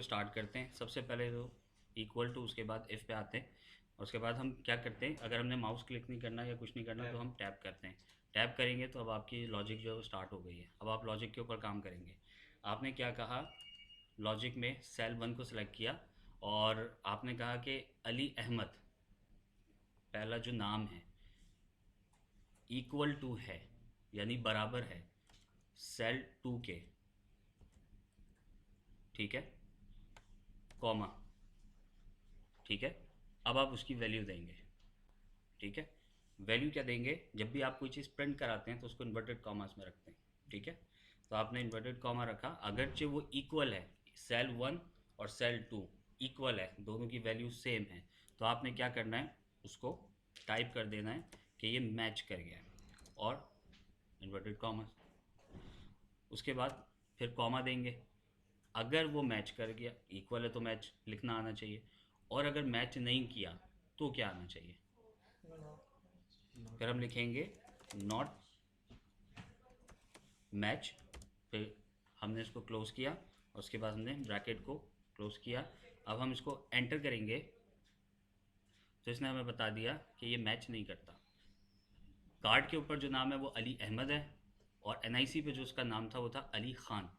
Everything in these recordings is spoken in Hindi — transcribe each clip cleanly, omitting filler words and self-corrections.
स्टार्ट करते हैं। सबसे पहले तो इक्वल टू, उसके बाद इफ़ पे आते हैं और उसके बाद हम क्या करते हैं, अगर हमने माउस क्लिक नहीं करना या कुछ नहीं करना तो हम टैप करते हैं। टैप करेंगे तो अब आपकी लॉजिक जो है वो स्टार्ट हो गई है। अब आप लॉजिक के ऊपर काम करेंगे। आपने क्या कहा, लॉजिक में सेल 1 को सिलेक्ट किया और आपने कहा कि अली अहमद पहला जो नाम है इक्वल टू है, यानी बराबर है सेल 2 के, ठीक है, कॉमा, ठीक है। अब आप उसकी वैल्यू देंगे, ठीक है। वैल्यू क्या देंगे, जब भी आप कोई चीज़ प्रिंट कराते हैं तो उसको इन्वर्टेड कॉमास में रखते हैं, ठीक है। तो आपने इन्वर्टेड कॉमा रखा, अगरचे वो इक्वल है, सेल 1 और सेल 2 इक्वल है, दोनों की वैल्यू सेम है, तो आपने क्या करना है, उसको टाइप कर देना है कि ये मैच कर गया और इन्वर्टेड कॉमा। उसके बाद फिर कॉमा देंगे। अगर वो मैच कर गया, इक्वल है तो मैच लिखना आना चाहिए, और अगर मैच नहीं किया तो क्या आना चाहिए, फिर हम लिखेंगे नॉट मैच। फिर हमने इसको क्लोज़ किया और उसके बाद हमने ब्रैकेट को क्लोज़ किया। अब हम इसको एंटर करेंगे तो इसने हमें बता दिया कि ये मैच नहीं करता। कार्ड के ऊपर जो नाम है वो अली अहमद है और एनआईसी पे जो उसका नाम था वो था अली ख़ान,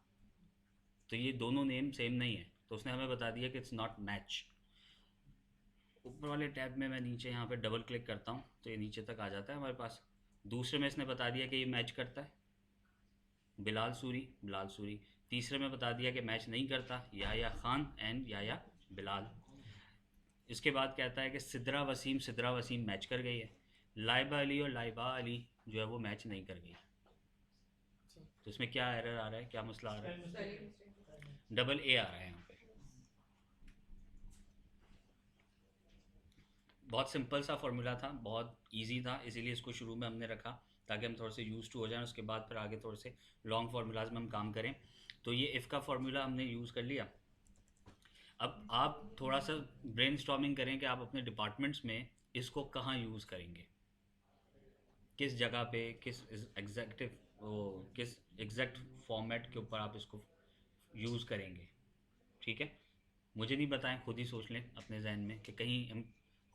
तो ये दोनों नेम सेम नहीं है, तो उसने हमें बता दिया कि इट्स नॉट मैच। ऊपर वाले टैब में मैं नीचे यहाँ पे डबल क्लिक करता हूँ तो ये नीचे तक आ जाता है हमारे पास। दूसरे में इसने बता दिया कि ये मैच करता है, बिलाल सूरी, बिलाल सूरी। तीसरे में बता दिया कि मैच नहीं करता, याया ख़ान एंड याया बिलाल। इसके बाद कहता है कि सिद्रा वसीम मैच कर गई है। लाइबा अली और लाइबा अली जो है वो मैच नहीं कर गई। तो इसमें क्या एरर आ रहा है, क्या मसला आ रहा है, डबल ए आ रहा है यहाँ पे। बहुत सिंपल सा फार्मूला था, बहुत इजी था, इसीलिए इसको शुरू में हमने रखा ताकि हम थोड़े से यूज़ टू हो जाएं, उसके बाद फिर आगे थोड़े से लॉन्ग फार्मूलाज में हम काम करें। तो ये इफ़ का फार्मूला हमने यूज़ कर लिया। अब आप थोड़ा सा ब्रेनस्टॉर्मिंग करें कि आप अपने डिपार्टमेंट्स में इसको कहाँ यूज़ करेंगे, किस जगह पे, किस एग्जैक्टिव वो किस एग्जैक्ट फॉर्मेट के ऊपर आप इसको यूज़ करेंगे, ठीक है। मुझे नहीं बताएं, खुद ही सोच लें अपने जहन में कि कहीं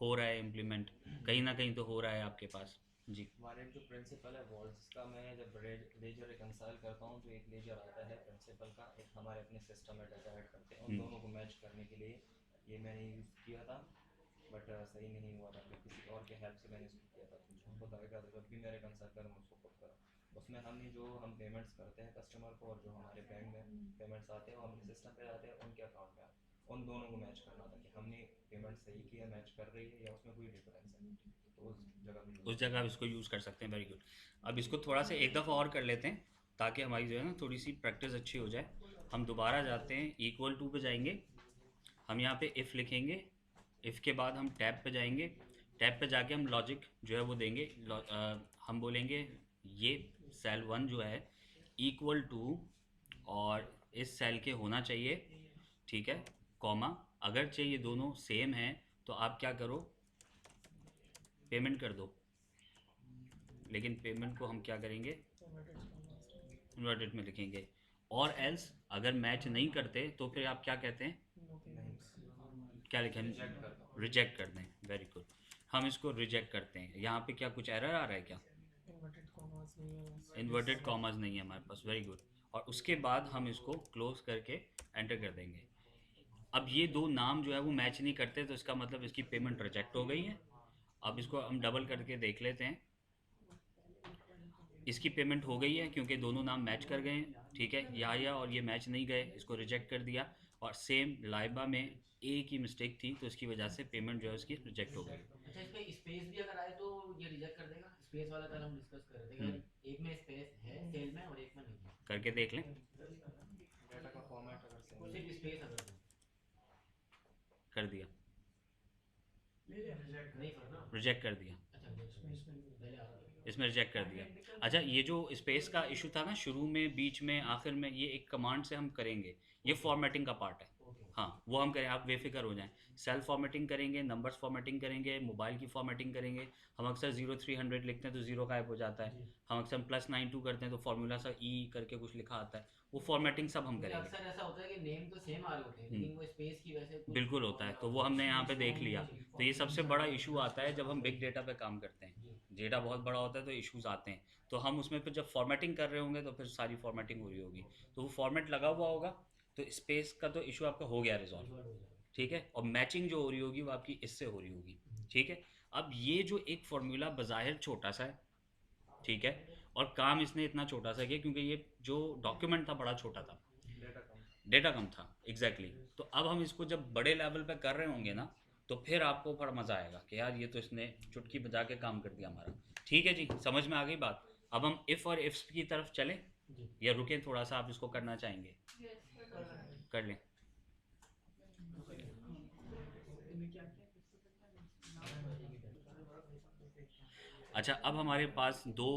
हो रहा है इम्प्लीमेंट, कहीं ना कहीं तो हो रहा है आपके पास। जी। हमारे एक जो प्रिंसिपल है वॉल्स का, मैं जब लेजर रिकंसाइल करता हूँ तो एक लेजर आता है प्रिंसिपल का, एक हमारे अपने सिस्टम में डाटा ऐड करते हैं, उन दोनों को मैच करने के लिए ये मैंने यूज़ किया था, बट सही नहीं हुआ था। फिर किसी और के हेल्प से मैंने इसको किया था, तो मुझे बताएगा तो जब भी मैं रिकंसाइल करूँ उसको खुद करो। उसमें हमने जो हम पेमेंट्स करते हैं कस्टमर को और जो हमारे बैंक में पेमेंट्स आते हैं वो हमारे सिस्टम पे आते हैं उनके अकाउंट में आते हैं, उन दोनों को मैच करना था कि हमने पेमेंट सही किया, मैच कर रही है या उसमें कोई डिफरेंस है, तो उस जगह पे यूज़ उस किया जगह आप था। इसको यूज़ कर सकते हैं, वेरी गुड। अब इसको थोड़ा सा एक दफ़ा और कर लेते हैं ताकि हमारी जो है ना थोड़ी सी प्रैक्टिस अच्छी हो जाए। हम दोबारा जाते हैं, इक्वल टू पे जाएंगे, हम यहाँ पे इफ़ लिखेंगे, इफ़ के बाद हम टैब पे जाएंगे, टैब पे जाके हम लॉजिक जो है वो देंगे। हम बोलेंगे ये सेल 1 जो है इक्वल टू और इस सेल के होना चाहिए, ठीक है, कॉमा। अगर चाहिए दोनों सेम हैं तो आप क्या करो, पेमेंट कर दो, लेकिन पेमेंट को हम क्या करेंगे, इन्वर्टेड में लिखेंगे। और एल्स अगर मैच नहीं करते तो फिर आप क्या कहते हैं, नहीं, क्या लिखें, रिजेक्ट कर दो। रिजेक्ट कर दें, वेरी गुड। हम इसको रिजेक्ट करते हैं। यहाँ पे क्या कुछ एरर आ रहा है क्या, इन्वर्टेड कॉमास नहीं है हमारे पास, वेरी गुड। और उसके बाद हम इसको क्लोज करके एंटर कर देंगे। अब ये दो नाम जो है वो मैच नहीं करते, तो इसका मतलब इसकी पेमेंट रिजेक्ट हो गई है। अब इसको हम डबल करके देख लेते हैं, इसकी पेमेंट हो गई है क्योंकि दोनों नाम मैच कर गए हैं, ठीक है। या और ये मैच नहीं गए, इसको रिजेक्ट कर दिया। और सेम लाइबा में एक ही मिस्टेक थी तो इसकी वजह से पेमेंट जो है उसकी रिजेक्ट हो गई। अच्छा, इसमें स्पेस भी अगर आए तो ये रिजेक्ट कर देगा। स्पेस वाला कल हम डिस्कस कर रहे थे कि हम्म, अगर एक में स्पेस है सेल में और एक में नहीं है, करके देख लें, डाटा का फॉर्मेट अगर सेम सिर्फ है। स्पेस अगर हो कर दिया, नहीं करना। रिजेक्ट कर दिया, अच्छा, रिजेक्ट पहले आ रहा था। इसमें रिजेक्ट कर दिया। अच्छा, ये जो स्पेस का इशू था ना, शुरू में, बीच में, आखिर में, ये एक कमांड से हम करेंगे, ये फॉर्मेटिंग का पार्ट है। ओके हाँ वो हम करें, आप बेफिक्र हो जाएं। सेल्फ फॉर्मेटिंग करेंगे, नंबर्स फॉर्मेटिंग करेंगे, मोबाइल की फॉर्मेटिंग करेंगे। हम अक्सर 0300 लिखते हैं तो ज़ीरो गायब हो जाता है। हम अक्सर +92 करते हैं तो फार्मूला सा ई करके कुछ लिखा आता है, वो फॉर्मेटिंग सब हम क्योंकि करेंगे। अक्सर ऐसा होता है कि नेम तो सेम आ रहे होते हैं लेकिन वो स्पेस की वजह से कुछ बिल्कुल होता है, तो वो हमने यहाँ पे देख लिया। तो ये सबसे बड़ा इशू आता है जब हम बिग डेटा पे काम करते हैं। डेटा बहुत बड़ा होता है तो इश्यूज आते हैं। तो हम उसमें फिर जब फॉर्मेटिंग कर रहे होंगे तो फिर सारी फॉर्मेटिंग हो रही होगी, तो वो फॉर्मेट लगा हुआ होगा, तो स्पेस का तो इशू आपका हो गया रिजॉल्व। ठीक है, और मैचिंग जो हो रही होगी वो आपकी इससे हो रही होगी। ठीक है, अब ये जो एक फॉर्मूला बज़ाहिर छोटा सा है, ठीक है, और काम इसने इतना छोटा सा किया क्योंकि ये जो डॉक्यूमेंट था बड़ा छोटा था, डेटा कम था। एग्जैक्टली तो अब हम इसको जब बड़े लेवल पे कर रहे होंगे ना, तो फिर आपको बड़ा मज़ा आएगा कि यार ये तो इसने चुटकी बजा के काम कर दिया हमारा। ठीक है जी, समझ में आ गई बात। अब हम इफ़ और इफ्स की तरफ चलें या रुकें थोड़ा सा, आप इसको करना चाहेंगे? कर लें। अच्छा, अब हमारे पास दो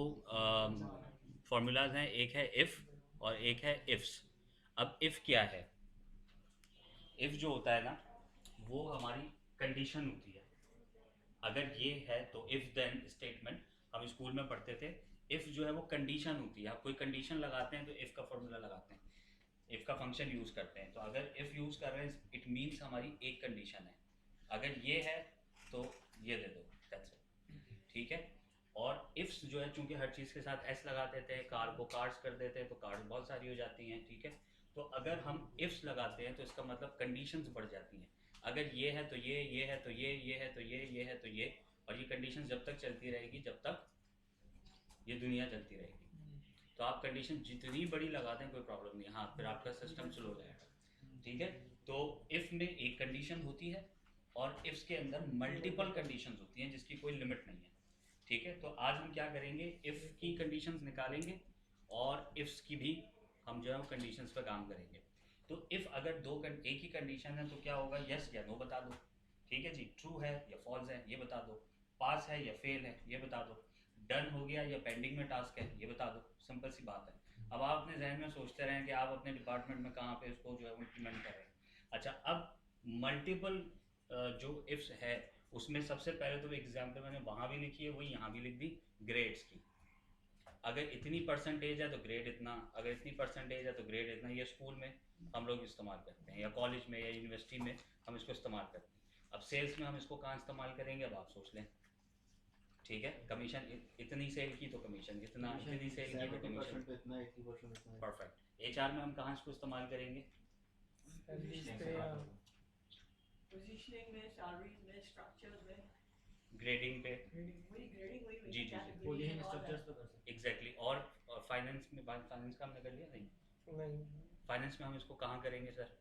फार्मूलाज हैं, एक है इफ़ और एक है इफ्स। अब इफ़ क्या है? इफ़ जो होता है ना, वो हमारी कंडीशन होती है। अगर ये है तो इफ़ देन स्टेटमेंट हम स्कूल में पढ़ते थे। इफ़ जो है वो कंडीशन होती है, आप कोई कंडीशन लगाते हैं तो इफ़ का फॉर्मूला लगाते हैं, इफ़ का फंक्शन यूज़ करते हैं। तो अगर इफ़ यूज़ कर रहे हैं इट मीन्स हमारी एक कंडीशन है, अगर ये है तो ये दे दो, दैट्स इट। ठीक है, और इफ्स जो है चूंकि हर चीज़ के साथ एस लगा देते हैं, कार को कार्स कर देते हैं तो कार्स बहुत सारी हो जाती हैं। ठीक है, तो अगर हम इफ्स लगाते हैं तो इसका मतलब कंडीशंस बढ़ जाती हैं। अगर ये है तो ये है तो ये है तो ये है तो ये, और ये कंडीशन जब तक चलती रहेगी जब तक ये दुनिया चलती रहेगी। तो आप कंडीशन जितनी बड़ी लगा दें कोई प्रॉब्लम नहीं, हाँ फिर आपका सिस्टम स्लो हो जाएगा। ठीक है, तो इफ़ में एक कंडीशन होती है और इफ्स के अंदर मल्टीपल कंडीशंस होती हैं जिसकी कोई लिमिट नहीं है। ठीक है, तो आज हम क्या करेंगे, इफ़ की कंडीशंस निकालेंगे और इफ्स की भी हम जो है कंडीशंस पर काम करेंगे। तो इफ़ अगर एक ही कंडीशन है तो क्या होगा, यस या नो बता दो। ठीक है जी, ट्रू है या फॉल्स है ये बता दो, पास है या फेल है ये बता दो, डन हो गया या पेंडिंग में टास्क है ये बता दो। सिंपल सी बात है। अब आप अपने जहन में सोचते रहें कि आप अपने डिपार्टमेंट में कहाँ पे इसको जो है इम्प्लीमेंट कर रहे हैं। अच्छा, अब मल्टीपल जो इफ्स है उसमें सबसे पहले तो एग्जाम्पल मैंने वहाँ भी लिखी है वही यहाँ भी लिख दी, ग्रेड्स की। अगर इतनी परसेंटेज है तो ग्रेड इतना, अगर इतनी परसेंटेज है तो ग्रेड इतना। ये स्कूल में हम लोग इस्तेमाल करते हैं या कॉलेज में या यूनिवर्सिटी में हम इसको इस्तेमाल करते हैं। अब सेल्स में हम इसको कहाँ इस्तेमाल करेंगे, अब आप सोच लें। ठीक है, कमीशन इतनी सेल की तो कमीशन इतना, इतनी सेल की तो कमीशन इतना 80% इतना। परफेक्ट। एचआर में हम कहाँ इसको इस्तेमाल करेंगे, पोजीशनिंग में, सैलरीज में, स्ट्रक्चर्स में, ग्रेडिंग पे। ग्रेडिंग वही जी, पोजीशन स्ट्रक्चर्स पे कर सकते एग्जैक्टली। और फाइनेंस में, फाइनेंस का हमने कर लिया नहीं, फाइनेंस में हम इसको कहाँ करेंगे सर,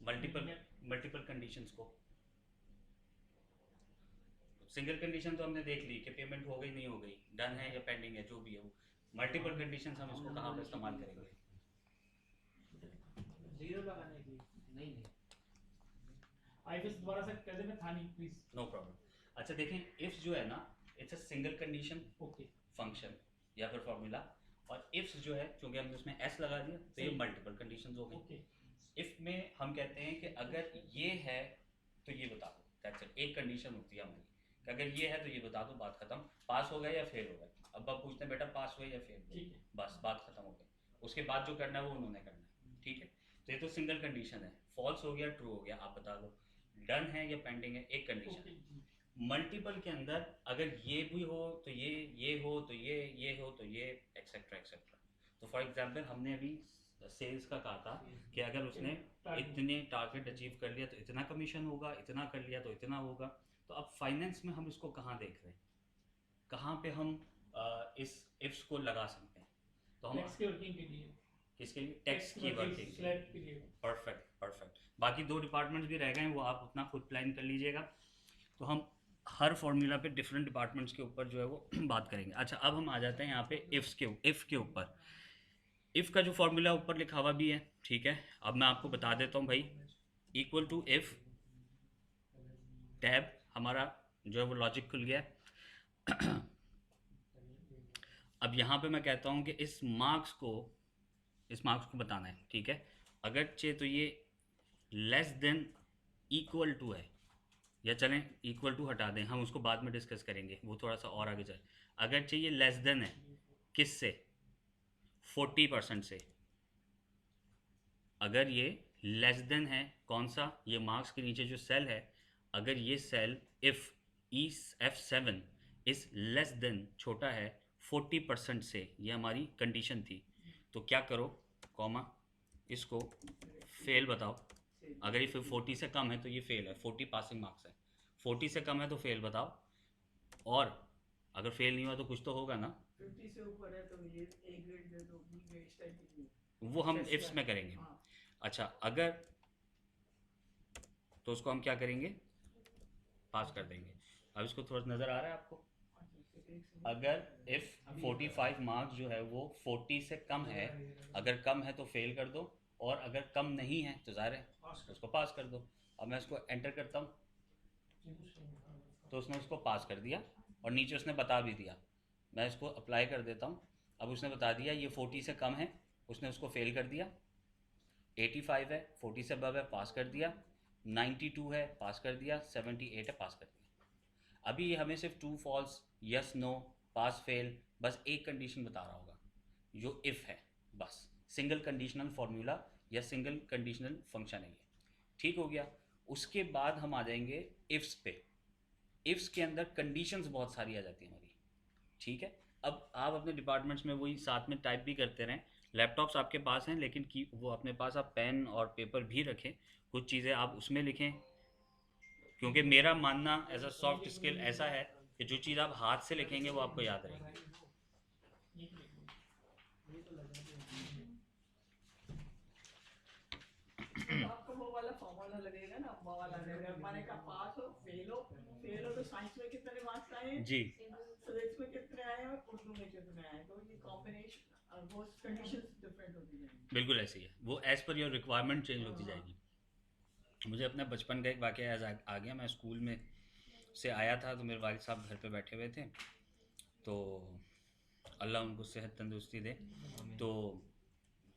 मल्टीपल कंडीशंस को। सिंगल कंडीशन तो हमने देख ली कि पेमेंट हो गई नहीं हो गई, डन है या पेंडिंग है, जो भी है वो। मल्टीपल कंडीशंस हम इसको कहाँ पर इस्तेमाल करेंगे, जीरो लगाने की। नहीं नहीं आईफिस दोबारा से कर देना था नहीं प्लीज। No problem. अच्छा देखें, इफ जो है ना it's a single condition okay function या फिर फॉर्मूला, और इफ्स जो है क्योंकि हमने उसमें एस लगा दिया तो ये सही। मल्टीपल कंडीशंस हो गई। ओके इफ में हम कहते हैं कि अगर ये है तो ये बता दो, दैट्स इट। एक कंडीशन होती है हमारी कि अगर ये है तो ये बता दो, बात खत्म। पास हो गए या फेल हो गए, अब आप पूछते हैं बेटा पास हुए या फेल हुए, ठीक है। बस बात खत्म हो गई। उसके बाद जो करना है वो उन्होंने करना है। ठीक है, तो ये तो सिंगल कंडीशन है। फॉल्स हो गया, ट्रू हो गया, आप बता दो। डन है या पेंडिंग है, एक कंडीशन। ओके मल्टीपल के अंदर अगर ये भी हो तो ये हो तो ये हो तो ये, एक्सेट्रा एक्सेट्रा। तो फॉर एग्जांपल हमने अभी सेल्स का कहा था कि अगर उसने इतने टारगेट अचीव कर लिया तो इतना कमीशन होगा, इतना कर लिया तो इतना होगा। तो अब फाइनेंस में हम इसको कहाँ देख रहे हैं, कहाँ पे हम इस इफ्स को लगा सकते हैं, तो हम टैक्स के वर्किंग के लिए, किसके लिए, टैक्स की वर्किंग। स्लैब के लिए। Perfect perfect. बाकी दो डिपार्टमेंट्स भी रह गए हैं, वो आप अपना खुद प्लान कर लीजिएगा। तो हम हर फॉर्मूला पे डिफरेंट डिपार्टमेंट्स के ऊपर जो है वो बात करेंगे। अच्छा, अब हम आ जाते हैं यहाँ पे इफ्स के, इफ़ के ऊपर। इफ़ का जो फॉर्मूला ऊपर लिखा हुआ भी है, ठीक है, अब मैं आपको बता देता हूँ भाई। इक्वल टू इफ़ टैब, हमारा जो है वो लॉजिक खुल गया। अब यहाँ पे मैं कहता हूँ कि इस मार्क्स को बताना है। ठीक है, अगर चे तो ये लेस देन इक्वल टू है, या चलें इक्वल टू हटा दें, हम उसको बाद में डिस्कस करेंगे, वो थोड़ा सा और आगे जाए। अगर चाहिए लेस देन है, किससे? 40% से। अगर ये लेस देन है, कौन सा? ये मार्क्स के नीचे जो सेल है, अगर ये cell if F7 is less than, छोटा है 40% से, ये हमारी कंडीशन थी, तो क्या करो, कॉमा, इसको फेल बताओ। अगर ये 40 से कम है तो ये फेल है, 40 पासिंग मार्क्स है, 40 से कम है तो फेल बताओ, और अगर फेल नहीं हुआ तो कुछ तो होगा ना, 50 से ऊपर है तो ये A ग्रेड दे दो, B ग्रेड, इस टाइप की। वो हम इफ्स में करेंगे। हाँ। अच्छा, अगर, तो उसको हम क्या करेंगे, पास कर देंगे। अब इसको थोड़ा नज़र आ रहा है आपको? अगर इफ़ 45 मार्क्स जो है वो 40 से कम है, अगर कम है तो फेल कर दो, और अगर कम नहीं है तो ज़ाहिर है उसको पास कर दो। अब मैं इसको एंटर करता हूँ, तो उसने उसको पास कर दिया, और नीचे उसने बता भी दिया। मैं इसको अप्लाई कर देता हूँ, अब उसने बता दिया ये 40 से कम है, उसने उसको फेल कर दिया। 85 है, 40 से अबव है, पास कर दिया। 92 है, पास कर दिया। 78 है, पास कर दिया। अभी ये हमें सिर्फ true false, yes no, pass fail, बस एक कंडीशन बता रहा होगा जो इफ़ है, बस सिंगल कंडीशनल फार्मूला या सिंगल कंडीशनल फंक्शन है ये। ठीक हो गया। उसके बाद हम आ जाएंगे इफ्स पे। इफ्स के अंदर कंडीशंस बहुत सारी आ जाती हैं हमारी, ठीक है। अब आप अपने डिपार्टमेंट्स में वही साथ में टाइप भी करते रहें। लैपटॉप्स आपके पास हैं, लेकिन की वो अपने पास आप पेन और पेपर भी रखें, कुछ चीज़ें आप उसमें लिखें, क्योंकि मेरा मानना एज अ सॉफ्ट स्किल ऐसा है कि जो चीज़ आप हाथ से लिखेंगे वो आपको याद रहेगी। तो आपको वो वाला फॉर्मूला लगेगा ना, वो वाला लगेगा, माने का पास हो, फेल हो तो साइंस में कितने मार्क्स आए हैं जी, फिजिक्स में कितने आए हैं और उर्दू में कितने आए हैं, तो ये कॉम्बिनेशन वो कंडीशंस डिफरेंट होती जाएंगी। बिल्कुल ऐसे ही है, वो as per your requirement change होती जाएगी। मुझे अपने बचपन का एक वाक़या याद आ गया। मैं स्कूल में से आया था, तो मेरे वालिद साहब घर पे बैठे हुए थे, तो अल्लाह उनको सेहत तंदुरुस्ती दे, तो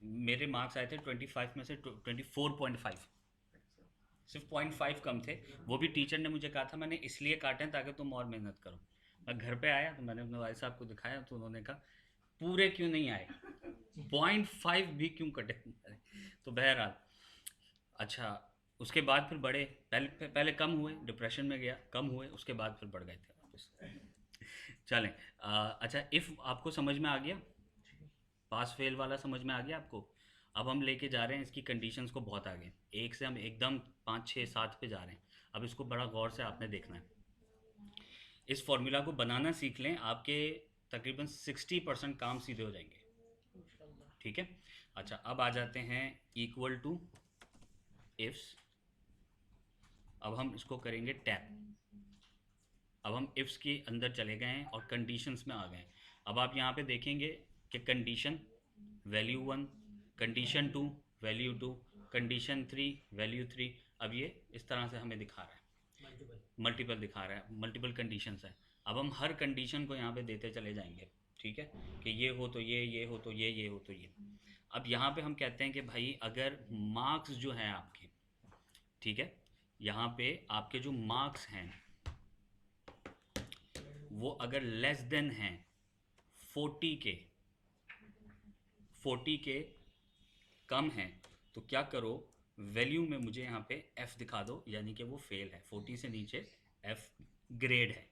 मेरे मार्क्स आए थे 25 में से 24.5, सिर्फ 0.5 कम थे। वो भी टीचर ने मुझे कहा था मैंने इसलिए काटे हैं ताकि तुम और मेहनत करो। मैं घर पे आया तो मैंने अपने वालिद साहब को दिखाया, तो उन्होंने कहा पूरे क्यों नहीं आए, 0.5 भी क्यों कटे। तो बहरहाल, अच्छा, उसके बाद फिर बढ़े, पहले कम हुए, डिप्रेशन में गया, कम हुए, उसके बाद फिर बढ़ गए थे वापस। चलें, अच्छा, इफ़ आपको समझ में आ गया, पास फेल वाला समझ में आ गया आपको। अब हम लेके जा रहे हैं इसकी कंडीशंस को बहुत आगे, एक से हम एकदम 5, 6, 7 पे जा रहे हैं। अब इसको बड़ा गौर से आपने देखना है। इस फॉर्मूला को बनाना सीख लें, आपके तकरीबन 60% काम सीधे हो जाएंगे, ठीक है। अच्छा, अब आ जाते हैं इक्वल टू इफ्स। अब हम इसको करेंगे टैप। अब हम इफ्स के अंदर चले गए हैं और कंडीशंस में आ गए हैं। अब आप यहाँ पे देखेंगे कि condition value 1, condition 2 value 2, condition 3 value 3। अब ये इस तरह से हमें दिखा रहा है, मल्टीपल दिखा रहा है, मल्टीपल कंडीशंस है। अब हम हर कंडीशन को यहाँ पे देते चले जाएंगे, ठीक है, कि ये हो तो ये हो तो ये हो तो ये। अब यहाँ पे हम कहते हैं कि भाई अगर मार्क्स जो हैं आपके, ठीक है, यहाँ पे आपके जो मार्क्स हैं वो अगर लेस देन हैं 40 के, 40 के कम हैं, तो क्या करो, वैल्यू में मुझे यहाँ पे F दिखा दो, यानी कि वो फेल है। 40 से नीचे F ग्रेड है।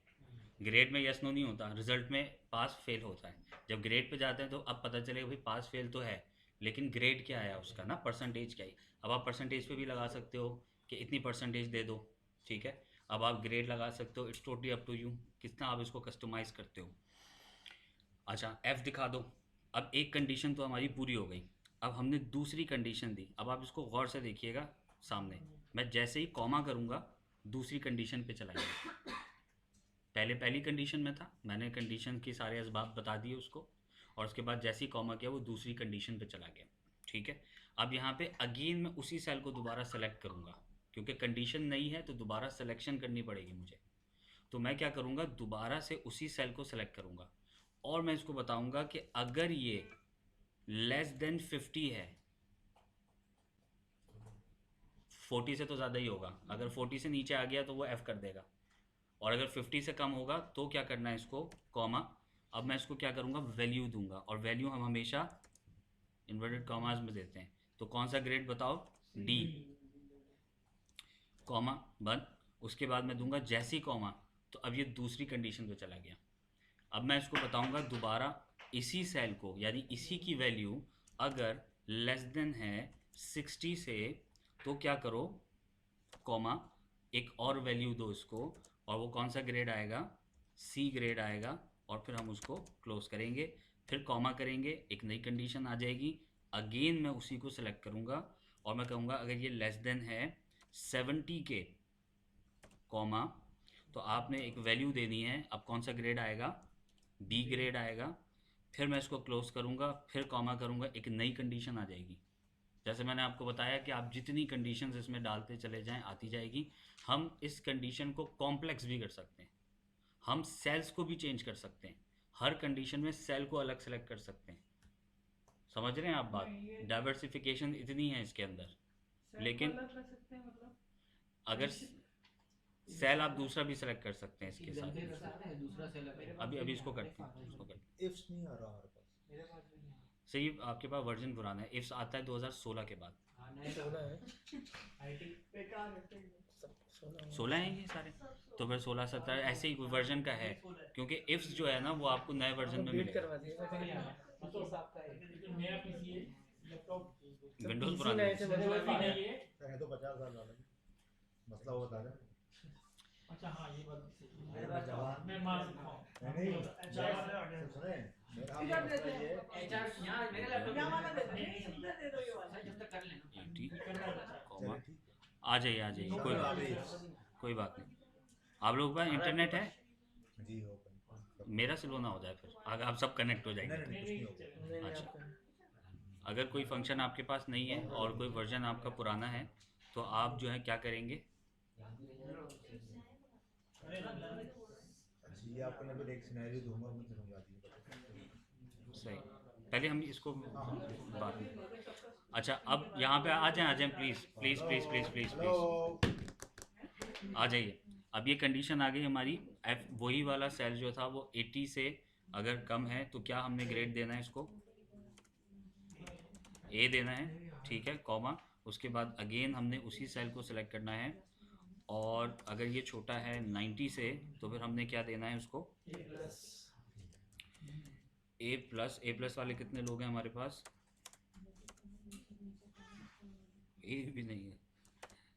ग्रेड में यस नो नहीं होता, रिजल्ट में पास फेल होता है। जब ग्रेड पे जाते हैं तो अब पता चलेगा भाई पास फेल तो है, लेकिन ग्रेड क्या आया उसका ना, परसेंटेज क्या है। अब आप परसेंटेज पे भी लगा सकते हो कि इतनी परसेंटेज दे दो, ठीक है। अब आप ग्रेड लगा सकते हो, it's totally up to you कितना आप इसको कस्टमाइज़ करते हो। अच्छा, F दिखा दो। अब एक कंडीशन तो हमारी पूरी हो गई, अब हमने दूसरी कंडीशन दी। अब आप इसको गौर से देखिएगा सामने, मैं जैसे ही कॉमा करूँगा दूसरी कंडीशन पे चला गया। पहले पहली कंडीशन में था, मैंने कंडीशन के सारे असबाब बता दिए उसको, और उसके बाद जैसे ही कॉमा किया वो दूसरी कंडीशन पे चला गया, ठीक है। अब यहाँ पे अगेन मैं उसी सेल को दोबारा सेलेक्ट करूँगा, क्योंकि कंडीशन नई है तो दोबारा सिलेक्शन करनी पड़ेगी मुझे। तो मैं क्या करूँगा, दोबारा से उसी सेल को सेलेक्ट करूँगा, और मैं इसको बताऊँगा कि अगर ये लेस देन 50 है, 40 से तो ज़्यादा ही होगा, अगर 40 से नीचे आ गया तो वो F कर देगा, और अगर 50 से कम होगा तो क्या करना है इसको, कॉमा। अब मैं इसको क्या करूँगा, वैल्यू दूंगा, और वैल्यू हम हमेशा इन्वर्टेड कॉमास में देते हैं। तो कौन सा ग्रेड बताओ, D, कॉमा बंद। उसके बाद मैं दूंगा जैसे ही कॉमा, तो अब ये दूसरी कंडीशन पे चला गया। अब मैं इसको बताऊंगा दोबारा, इसी सेल को यानी इसी की वैल्यू अगर लेस देन है 60 से, तो क्या करो, कॉमा, एक और वैल्यू दो इसको, और वो कौन सा ग्रेड आएगा, C ग्रेड आएगा, और फिर हम उसको क्लोज करेंगे, फिर कॉमा करेंगे, एक नई कंडीशन आ जाएगी, अगेन मैं उसी को सिलेक्ट करूँगा, और मैं कहूँगा अगर ये लेस देन है 70 के, कॉमा, तो आपने एक वैल्यू देनी है, अब कौन सा ग्रेड आएगा, B ग्रेड आएगा, फिर मैं इसको क्लोज करूँगा, फिर कॉमा करूँगा, एक नई कंडीशन आ जाएगी। जैसे मैंने आपको बताया कि आप जितनी कंडीशंस इसमें डालते चले जाएं आती जाएगी। हम इस कंडीशन को कॉम्प्लेक्स भी कर सकते हैं, हम सेल्स को भी चेंज कर सकते हैं, हर कंडीशन में सेल को अलग सेलेक्ट कर सकते हैं। समझ रहे हैं आप बात, डाइवर्सिफिकेशन इतनी है इसके अंदर। लेकिन अगर सेल आप दूसरा भी सेलेक्ट कर सकते हैं इसके साथ। कर सकते हैं दूसरा सेल अभी इसको करते हैं, इसको करते हैं। इफ्स नहीं आ रहा हमारे पास। सही, आपके पास वर्जन पुराना है, इफ्स आता है 2016 के बाद। 16 है, बेकार है फिर। सब 16 है। 16 हैं ये सारे, तो फिर 16 17 ऐसे ही वर्जन का है, क्योंकि इफ्स जो है ना वो आपको नए वर्जन में अपडेट मिलेगा। करवा दिया नया पीसी है, लैपटॉप विंडोज PC पुराना नए है। से नहीं बनवा दिया। है। है तो 50 साल वाला है। मसला वो बता रहे हैं। अच्छा हाँ, ये बात भी सही है। मेरे पास जवान मैं मार सकता हूँ। नहीं अच्छा, सुने मेरा इधर दे दो। एचआर यहाँ मेरे लैपटॉप क्या वाला दे दो, नहीं इधर दे दो ये वाला। सर जब तक कर लेना 80, करना होता है। कॉमा, ठीक आ जाइए कोई बात नहीं, कोई बात नहीं। आप लोगों का इंटरनेट है, जी हो मेरा स्लो ना हो जाए, फिर आगे आप सब कनेक्ट हो जाएंगे। नहीं कुछ नहीं होगा। नहीं, नहीं, अच्छा। आपका- अगर कोई फंक्शन आपके पास नहीं है और कोई वर्जन आपका पुराना है, तो आप जो है क्या करेंगे, ये आपको मैं फिर एक सिनेरियो दूंगा, मुझे समझा दीजिए। सही, पहले हम इसको बात में। अच्छा अब यहाँ पे आ जाएं please please please please please hello please आ जाइए। अब ये कंडीशन आ गई हमारी, एफ वही वाला सेल जो था वो 80 से अगर कम है तो क्या हमने ग्रेड देना है इसको, ए देना है, ठीक है, कॉमा। उसके बाद अगेन हमने उसी सेल को सिलेक्ट करना है, और अगर ये छोटा है 90 से तो फिर हमने क्या देना है उसको, ए प्लस वाले कितने लोग हैं हमारे पास, ए भी नहीं है।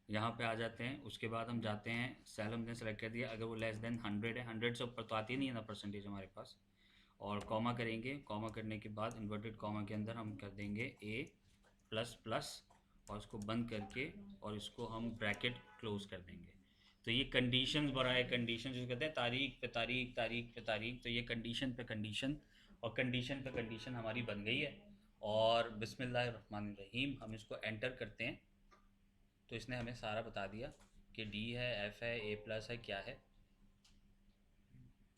यहाँ पे आ जाते हैं, उसके बाद हम जाते हैं, सेल हमने सेलेक्ट कर दिया, अगर वो लेस देन 100 है, 100 से ऊपर तो आती नहीं है ना परसेंटेज हमारे पास, और कॉमा करेंगे, कॉमा करने के बाद इन्वर्टेड कॉमा के अंदर हम कर देंगे ए प्लस प्लस, और इसको बंद करके और इसको हम ब्रैकेट क्लोज कर देंगे। तो ये कंडीशंस बनाए, कंडीशन जो कहते हैं तारीख पे तारीख, तारीख पे तारीख, तो ये कंडीशन पे कंडीशन और कंडीशन पे कंडीशन हमारी बन गई है। और बिस्मिल्लाहिर्रहमानिर्रहीम हम इसको एंटर करते हैं, तो इसने हमें सारा बता दिया कि डी है, एफ है, ए प्लस है, क्या है।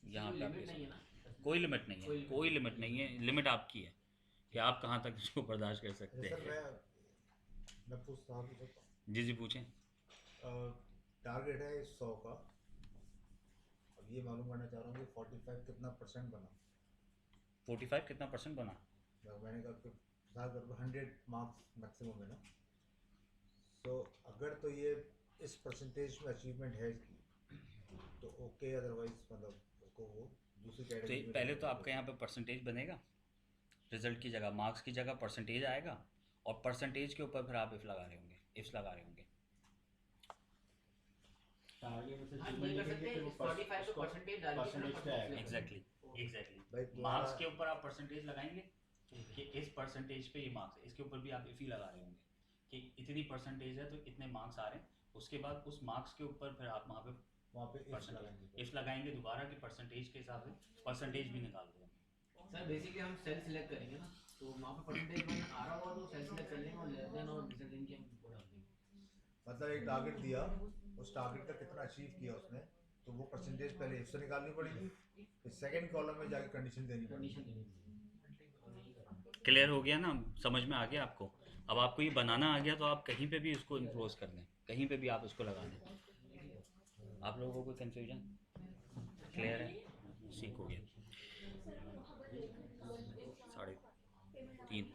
यहाँ पे आप लिमिट देख नहीं है सकते ना। हैं। कोई लिमिट नहीं है, कोई लिमिट नहीं है, लिमिट आपकी है कि आप कहाँ तक इसको बर्दाश्त कर सकते सर हैं। मैं पूछता हूँ, जी पूछें। टारगेट है 100 का, अब ये मालूम करना चाह रहा हूँ कि 45 कितना परसेंट बना। 45 कितना परसेंट बना, मैंने कहा कि 100 मार्क्स मैक्सिमम है ना, तो अगर तो ये इस परसेंटेज में अचीवमेंट है इसकी तो ओके, अदरवाइज मतलब उसको वो दूसरी तो कैटेगरी में पहले तो आपका यहाँ पे परसेंटेज बनेगा, रिजल्ट की जगह मार्क्स की जगह परसेंटेज आएगा, और परसेंटेज के ऊपर फिर आप इफ लगा रहे होंगे, इफ्स लगा रहे होंगे। हाँ, ये कर सकते हैं 45 को परसेंटेज डाल के एग्जैक्टली भाई मार्क्स के ऊपर आप परसेंटेज लगाएंगे कि इस परसेंटेज पे ये मार्क्स है, इसके ऊपर भी आप इफ ही लगा रहे होंगे कि इतनी परसेंटेज है तो इतने मार्क्स आ रहे हैं। उसके बाद उस मार्क्स के ऊपर फिर आप वहाँ पे परसेंटेज इफ लगाएंगे दोबारा कि परसेंटेज के हिसाब से परसेंटेज भी निकाल दो। सर बेसिकली हम सेल सिलेक्ट करेंगे ना, तो वहाँ पे परसेंटेज में आ रहा होगा तो सेल सिलेक्ट कर लेंगे और लेस देन और ग्रेटर देन के हम वो डाल देंगे। मतलब एक टारगेट दिया, उस टारगेट का कितना अचीव किया उसने, तो वो परसेंटेज पहले इफ से निकालनी पड़ेगी, फिर सेकंड कॉलम में जाके कंडीशन देनी पड़ेगी। कंडीशन देनी क्लियर हो गया ना, समझ में आ गया आपको। अब आपको ये बनाना आ गया तो आप कहीं पे भी इसको इम्पोज कर दें, कहीं पे भी आप इसको लगा दें। आप लोगों को कोई कंफ्यूजन क्लियर है? सीख हो गया। 3:30।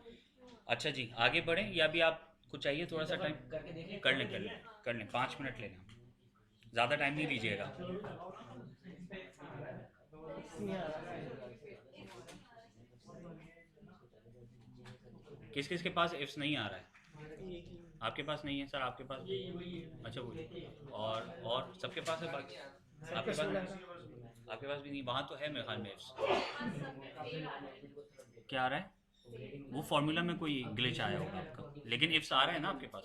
अच्छा जी, आगे बढ़ें या भी आपको चाहिए थोड़ा सा टाइम? करके देख लें। कर लें 5 मिनट ले लें, ज़्यादा टाइम नहीं लीजिएगा। किस किस के पास इफ्स नहीं आ रहा है? आपके पास नहीं है सर? आपके पास? अच्छा वही। और सबके पास है बाकी? आपके पास? आपके पास भी नहीं? वहाँ तो है मेरे ख्याल में इफ्स। क्या आ रहा है? वो फॉर्मूला में कोई ग्लिच आया होगा आपका, लेकिन इफ्स आ रहा है ना आपके पास?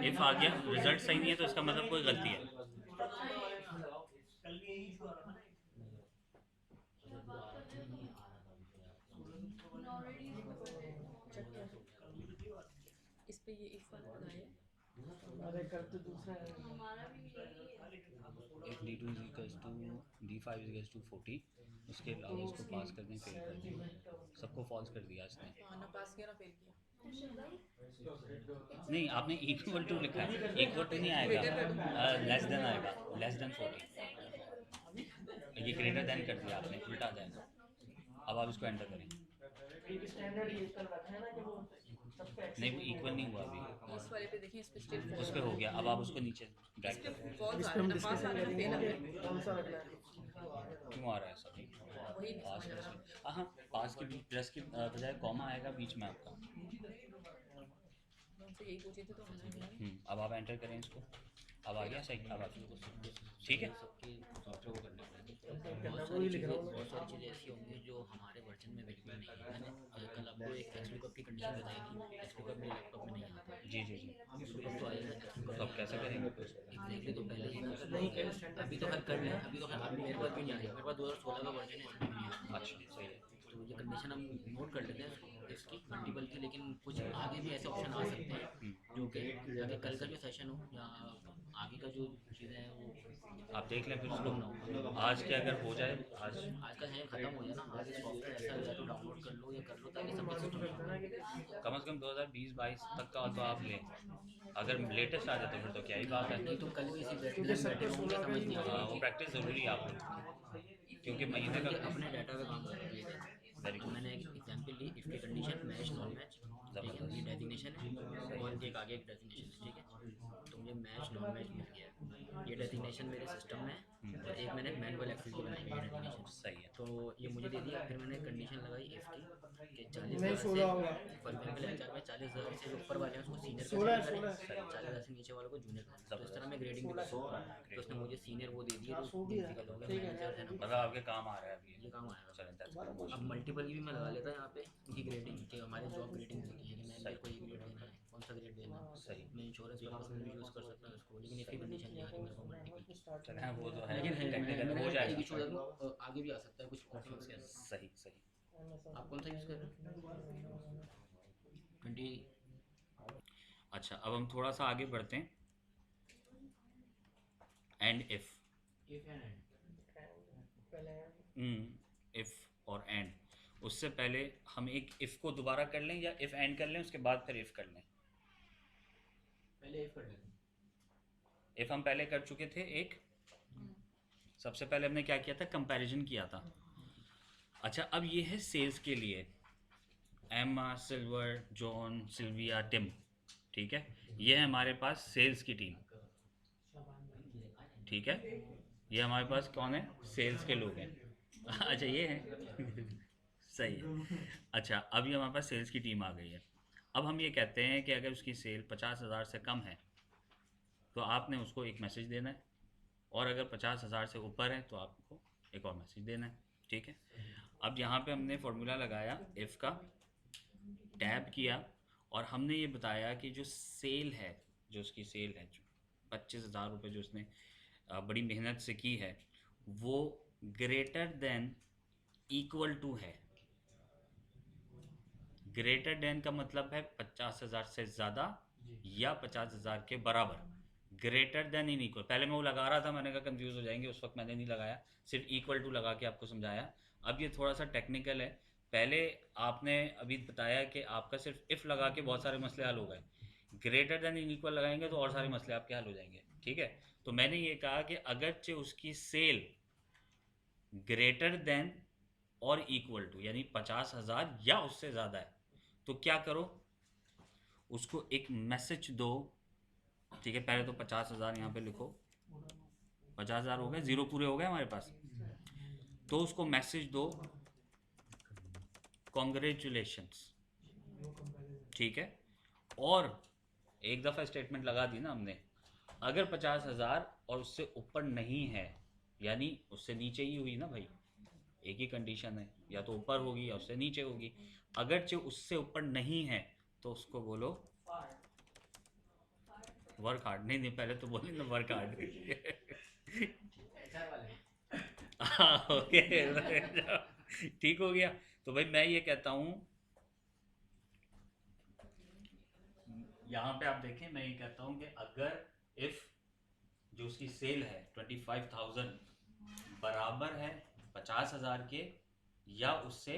इफ आ गया, रिजल्ट सही नहीं है तो इसका मतलब कोई गलती है। इस पे ये इफ वाला लगाया अरे कर तो दूसरा है। if d2 is equals to d5 is equals to 40, उसके अलावा इसको पास कर दें, फेल कर दें, सबको फॉल्स कर दिया इसने। हाँ ना पास किया ना फेल किया। नहीं, आपने इक्वल टू लिखा है, इक्वल टू नहीं आएगा, लेस देन आएगा, लेस देन 40। ये ग्रेटर देन कर दिया आपने, उल्टा आ जाएगा। अब आप इसको एंटर करें। एक स्टैंडर्ड ये कर रखा है ना कि वो सबका नहीं, वो इक्वल नहीं हुआ अभी, इस वाले पे देखिए, इस पे स्टिल उस पर हो गया। अब आप उसको नीचे ड्रैग इस पे करें। फॉल्स आ रहा है ना, पास आ रहा है ना, फेल आ रहा है। कौन सा रखना है? क्यों आ रहा है सभी? वही नहीं पास समझ का रहा। हाँ, पास के बीच प्लस के बजाय कॉमा आएगा बीच में आपका। हमसे यही पूछे थे तो हमने अब आप एंटर करें इसको। अब आ गया सही? अब आ गया, ठीक है। बहुत सारी चीज़ें ऐसी होंगी जो हमारे वर्जन में अवेलेबल नहीं है। मैंने कल आपको एक एक्स लुकअप की कंडीशन बताई थी, एक्स लुकअप मेरे लैपटॉप में नहीं आता। जी जी जी। एक्स लुकअप तो आएगा, एक्स तो लुकअप अब कैसे करेंगे? एग्जैक्टली तो पहले ही अभी तो खैर कर लें, अभी तो खैर अभी मेरे पास भी नहीं आएगा, मेरे पास 2016 का वर्जन है, इसमें भी नहीं आएगा। अच्छा सही है। तो ये कंडीशन हम नोट कर लेते हैं इसकी मल्टीपल की, लेकिन कुछ आगे भी ऐसे ऑप्शन आ सकते हैं जो कि अगर कल का जो सेशन हो या आगे का जो चीज़ें हैं वो आप देख लें फिर उसको। आज क्या अगर हो जाए, आज आज का सेशन खत्म हो जाए ना, आज सॉफ्टवेयर ऐसा या तो डाउनलोड कर लो या कर लो ताकि सब सिस्टम कम से कम 2020-22 तक का तो आप लें। अगर लेटेस्ट आ जाए तो फिर तो क्या ही बात है। नहीं तो कल भी इसी बैठे होंगे, समझ नहीं वो आएगी। प्रैक्टिस ज़रूरी है आपको, क्योंकि महीने का अपने डाटा पे काम करते हैं। वेरी तो मैंने एक एग्जांपल ली, इसकी कंडीशन मैच नॉन मैच, ठीक है, ये डेजिग्नेशन है और एक आगे एक डेजिग्नेशन है, ठीक है। तो मुझे मैच नॉन मैच मिल गया, ये डेजिग्नेशन मेरे सिस्टम में है और एक मैंने मैनुअल एक्सेस की बनाई है डेजिग्नेशन। सही है। तो ये मुझे दे दिया, फिर मैंने कंडीशन लगाई इफ की कि 40,000 नहीं, से 16 होगा। फॉर एग्जांपल एचआर में 40,000 से ऊपर वाले हैं उसको सीनियर 16 करें, 16 40,000 से नीचे वालों को जूनियर करें। तो इस तरह मैं ग्रेडिंग भी कर सकता हूँ। तो उसने मुझे सीनियर वो दे दिया, जो डिफिकल्ट हो गया, मैनेजर है ना, मतलब आपके काम आ रहा है अभी ये काम आएगा। चलें, that's अब good। मल्टीपल की भी मैं लगा लेता यहाँ पे इनकी ग्रेडिंग कि हमारे जॉब ग्रेडिंग होती है कि मैं मेरे को ये ग्रेड देना है, कौन सा ग्रेड देना है। सही। मैं इंश्योरेंस पर्पस में भी यूज़ कर सकता हूँ इसको, लेकिन इसकी कंडीशन नहीं आ रही मेरे को मल्टीपल की। चलें, हाँ, वो तो है, लेकिन है टेक्निकल हो एक जाएगा। इशू आगे भी आ सकता है कुछ ऑप्शंस के अंदर। सही सही। आप कौन सा यूज़ कर रहे हैं? 20। अच्छा, अब हम थोड़ा सा आगे बढ़ते हैं। एंड इफ इफ और एंड, उससे पहले हम एक इफ को दोबारा कर लें या इफ एंड कर लें, उसके बाद फिर इफ कर लें। पहले इफ कर लेते हैं। इफ हम पहले कर चुके थे एक, सबसे पहले हमने क्या किया था, कंपैरिजन किया था। अच्छा, अब ये है सेल्स के लिए, Emma, Silver, John, Sylvia, Tim, ठीक है। ये है हमारे पास सेल्स की टीम, ठीक है। ये हमारे पास कौन है, सेल्स के लोग हैं। अच्छा ये है सही है। अच्छा, अब ये हमारे पास सेल्स की टीम आ गई है। अब हम ये कहते हैं कि अगर उसकी सेल 50,000 से कम है तो आपने उसको एक मैसेज देना है, और अगर 50,000 से ऊपर है तो आपको एक और मैसेज देना है, ठीक है। अब यहाँ पे हमने फार्मूला लगाया, इफ़ का टैब किया, और हमने ये बताया कि जो सेल है, जो उसकी सेल है 25,000 रुपये जो उसने बड़ी मेहनत से की है, वो ग्रेटर देन इक्वल टू है। ग्रेटर देन का मतलब है 50,000 से ज़्यादा या 50,000 के बराबर। ग्रेटर देन इन इक्वल, पहले मैं वो लगा रहा था, मैंने कहा कंफ्यूज हो जाएंगे, उस वक्त मैंने नहीं लगाया, सिर्फ इक्वल टू लगा के आपको समझाया। अब ये थोड़ा सा टेक्निकल है। पहले आपने अभी बताया कि आपका सिर्फ इफ़ लगा के बहुत सारे मसले हल हो गए, ग्रेटर देन इनइक्वल लगाएंगे तो और सारे मसले आपके हल हो जाएंगे। ठीक है, तो मैंने ये कहा कि अगरचे उसकी सेल ग्रेटर देन और इक्वल टू यानी 50,000 या उससे ज़्यादा है, तो क्या करो, उसको एक मैसेज दो। ठीक है, पहले तो 50,000 यहाँ पे लिखो, 50,000 हो गए, ज़ीरो पूरे हो गए हमारे पास, तो उसको मैसेज दो कॉन्ग्रेचुलेशंस। ठीक है, और एक दफ़ा स्टेटमेंट लगा दी ना हमने, अगर 50,000 और उससे ऊपर नहीं है, यानी उससे नीचे ही हुई ना भाई, एक ही कंडीशन है, या तो ऊपर होगी या उससे नीचे होगी। अगरचे उससे ऊपर नहीं है तो उसको बोलो वर्क हार्ड। नहीं नहीं, पहले तो बोले ना वर्क हार्ड। HR वाले ओके, ठीक हो गया। तो भाई मैं ये कहता हूँ, यहाँ पे आप देखें, मैं ये कहता हूँ कि अगर इफ़ जो उसकी सेल है 25,000 बराबर है 50,000 के या उससे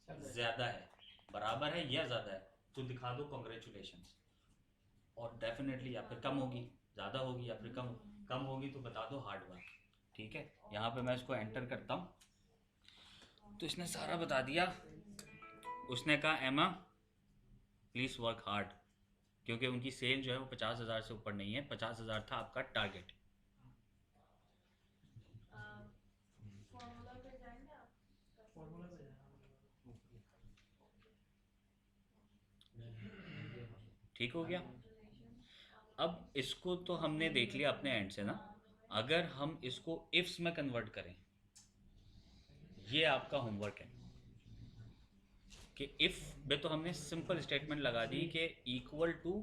ज़्यादा है, बराबर है या ज़्यादा है, तो दिखा दो कॉन्ग्रेचुलेशंस। और डेफिनेटली या फिर कम होगी, ज़्यादा होगी या फिर कम होगी तो बता दो हार्ड वर्क। ठीक है, यहाँ पे मैं इसको एंटर करता हूँ, तो इसने सारा बता दिया। उसने कहा एमा प्लीज़ वर्क हार्ड, क्योंकि उनकी सेल जो है वो 50,000 से ऊपर नहीं है, 50,000 था आपका टारगेट। फॉर्मूला पे जाएंगे आप? फॉर्मूला पे जाना। ठीक हो गया। अब इसको तो हमने देख लिया अपने एंड से ना, अगर हम इसको इफ्स में कन्वर्ट करें, ये आपका होमवर्क है कि इफ़ में तो हमने सिंपल स्टेटमेंट लगा दी कि इक्वल टू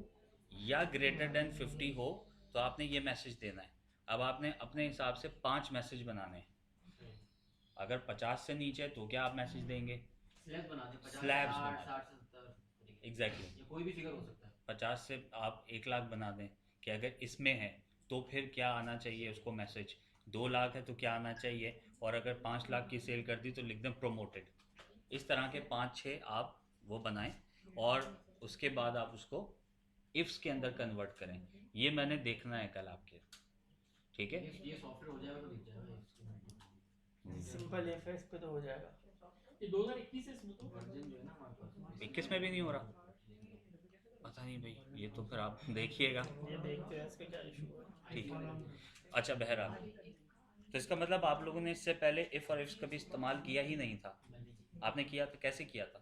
या ग्रेटर देन 50 हो तो आपने ये मैसेज देना है। अब आपने अपने हिसाब से 5 मैसेज बनाने हैं। अगर 50 से नीचे है तो क्या आप मैसेज देंगे? स्लैब्स बना दे, 50, स्लैब्स 60, बना 60 से 70, एग्जैक्टली। या कोई भी फिगर हो सकता है। 50 से आप 1 लाख बना दें कि अगर इसमें है तो फिर क्या आना चाहिए उसको मैसेज, 2 लाख है तो क्या आना चाहिए, और अगर 5 लाख की सेल कर दी तो लिख दें प्रोमोटेड। इस तरह के 5-6 आप वो बनाएं और उसके बाद आप उसको इफ्स के अंदर कन्वर्ट करें। ये मैंने देखना है कल आपके। ठीक है, ये सॉफ्टवेयर हो जाएगा तो दिख जाएगा। सिंपल एफएस पे तो हो जाएगा। ये 2021 से इसमें तो वर्जन जो है ना हमारे पास 21 में भी नहीं हो रहा, पता नहीं भाई, ये तो फिर आप देखिएगा। ये देखते हैं इसका क्या इशू है। ठीक है, अच्छा बहरहाल, तो इसका मतलब आप लोगों ने इससे पहले इफ़ और इफ्स कभी इस्तेमाल किया ही नहीं था। आपने किया तो कैसे किया था?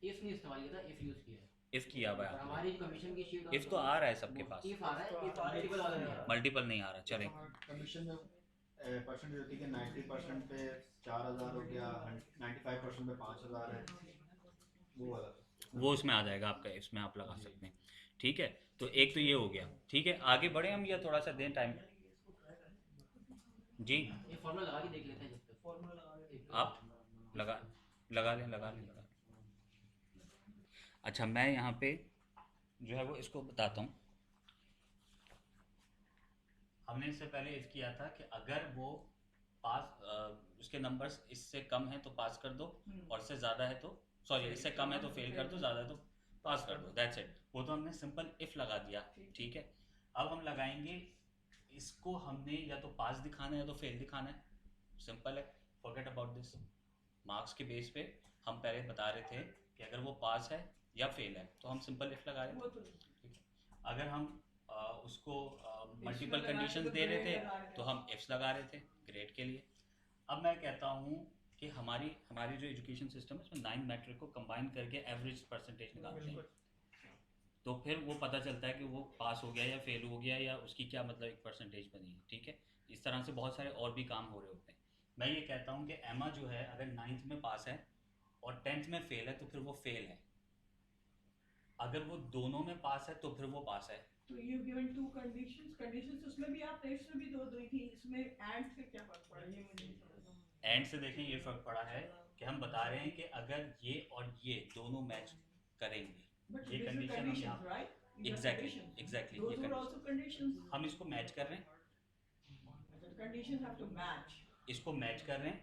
इफ नहीं इस्तेमाल किया था, इफ यूज किया है। इफ़ किया हुआ है और आपने? हमारी कमीशन की शीट इफ़ तो आ रहा है सबके पास, इफ आ रहा है, इफ मल्टीपल वाला नहीं आ रहा। मल्टीपल नहीं आ रहा। चलें, कमीशन में परसेंटेज होती है कि 90% पे 4,000 हो गया, 95% पे 5,000 है, वो वाला। वो उसमें आ जाएगा आपका, इसमें आप लगा सकते हैं। ठीक है, तो एक तो ये हो गया। ठीक है, आगे बढ़े हम या थोड़ा सा दें टाइम? जी ये फॉर्मूला लगा के देख लेते हैं जब तक। फॉर्मूला लगा के आप लगा लें। अच्छा, मैं यहाँ पे जो है वो इसको बताता हूँ। हमने इससे पहले इफ किया था कि अगर वो पास उसके नंबर्स इससे कम है तो पास कर दो, और इससे ज़्यादा है तो सॉरी इससे कम है तो फेल कर दो, ज़्यादा है तो पास कर दो, दैट्स इट। वो तो हमने सिंपल इफ लगा दिया। ठीक है, अब हम लगाएंगे इसको, हमने या तो पास दिखाना है या तो फेल दिखाना है। सिंपल है, फॉरगेट अबाउट दिस। मार्क्स के बेस पे हम पहले बता रहे थे कि अगर वो पास है या फेल है तो हम सिंपल इफ लगा रहे वो थे। तो ठीक है, अगर हम उसको मल्टीपल कंडीशंस दे रहे थे तो हम इफ्स लगा रहे थे ग्रेड के लिए। अब मैं कहता हूँ कि हमारी जो एजुकेशन सिस्टम है उसमें 9 मैट्रिक को कंबाइन करके एवरेज परसेंटेज निकालते हैं, तो फिर वो पता चलता है कि वो पास हो गया या फेल हो गया या उसकी क्या मतलब एक परसेंटेज बनी है। ठीक है, इस तरह से बहुत सारे और भी काम हो रहे होते हैं। मैं ये कहता हूँ कि एमा जो है अगर 9th में पास है और 10th में फेल है तो फिर वो फेल है, अगर वो दोनों में पास है तो फिर वो पास है। तो यू गिवन 2 कंडीशंस उसमें भी आपने इसमें भी 2 दी थी, इसमें एंड से क्या फर्क पड़ा ये मुझे नहीं समझ। एंड से देखें ये फर्क पड़ा है कि हम बता रहे हैं कि अगर ये और ये दोनों मैच करेंगे, बट ये दिस इज कंडीशन हम कंडीशंस यहाँ राइट? एग्जैक्टली दोस ये वर आल्सो कंडीशन कंडीशंस। हम इसको मैच कर रहे हैं, कंडीशंस हैव टू मैच। इसको मैच कर रहे हैं,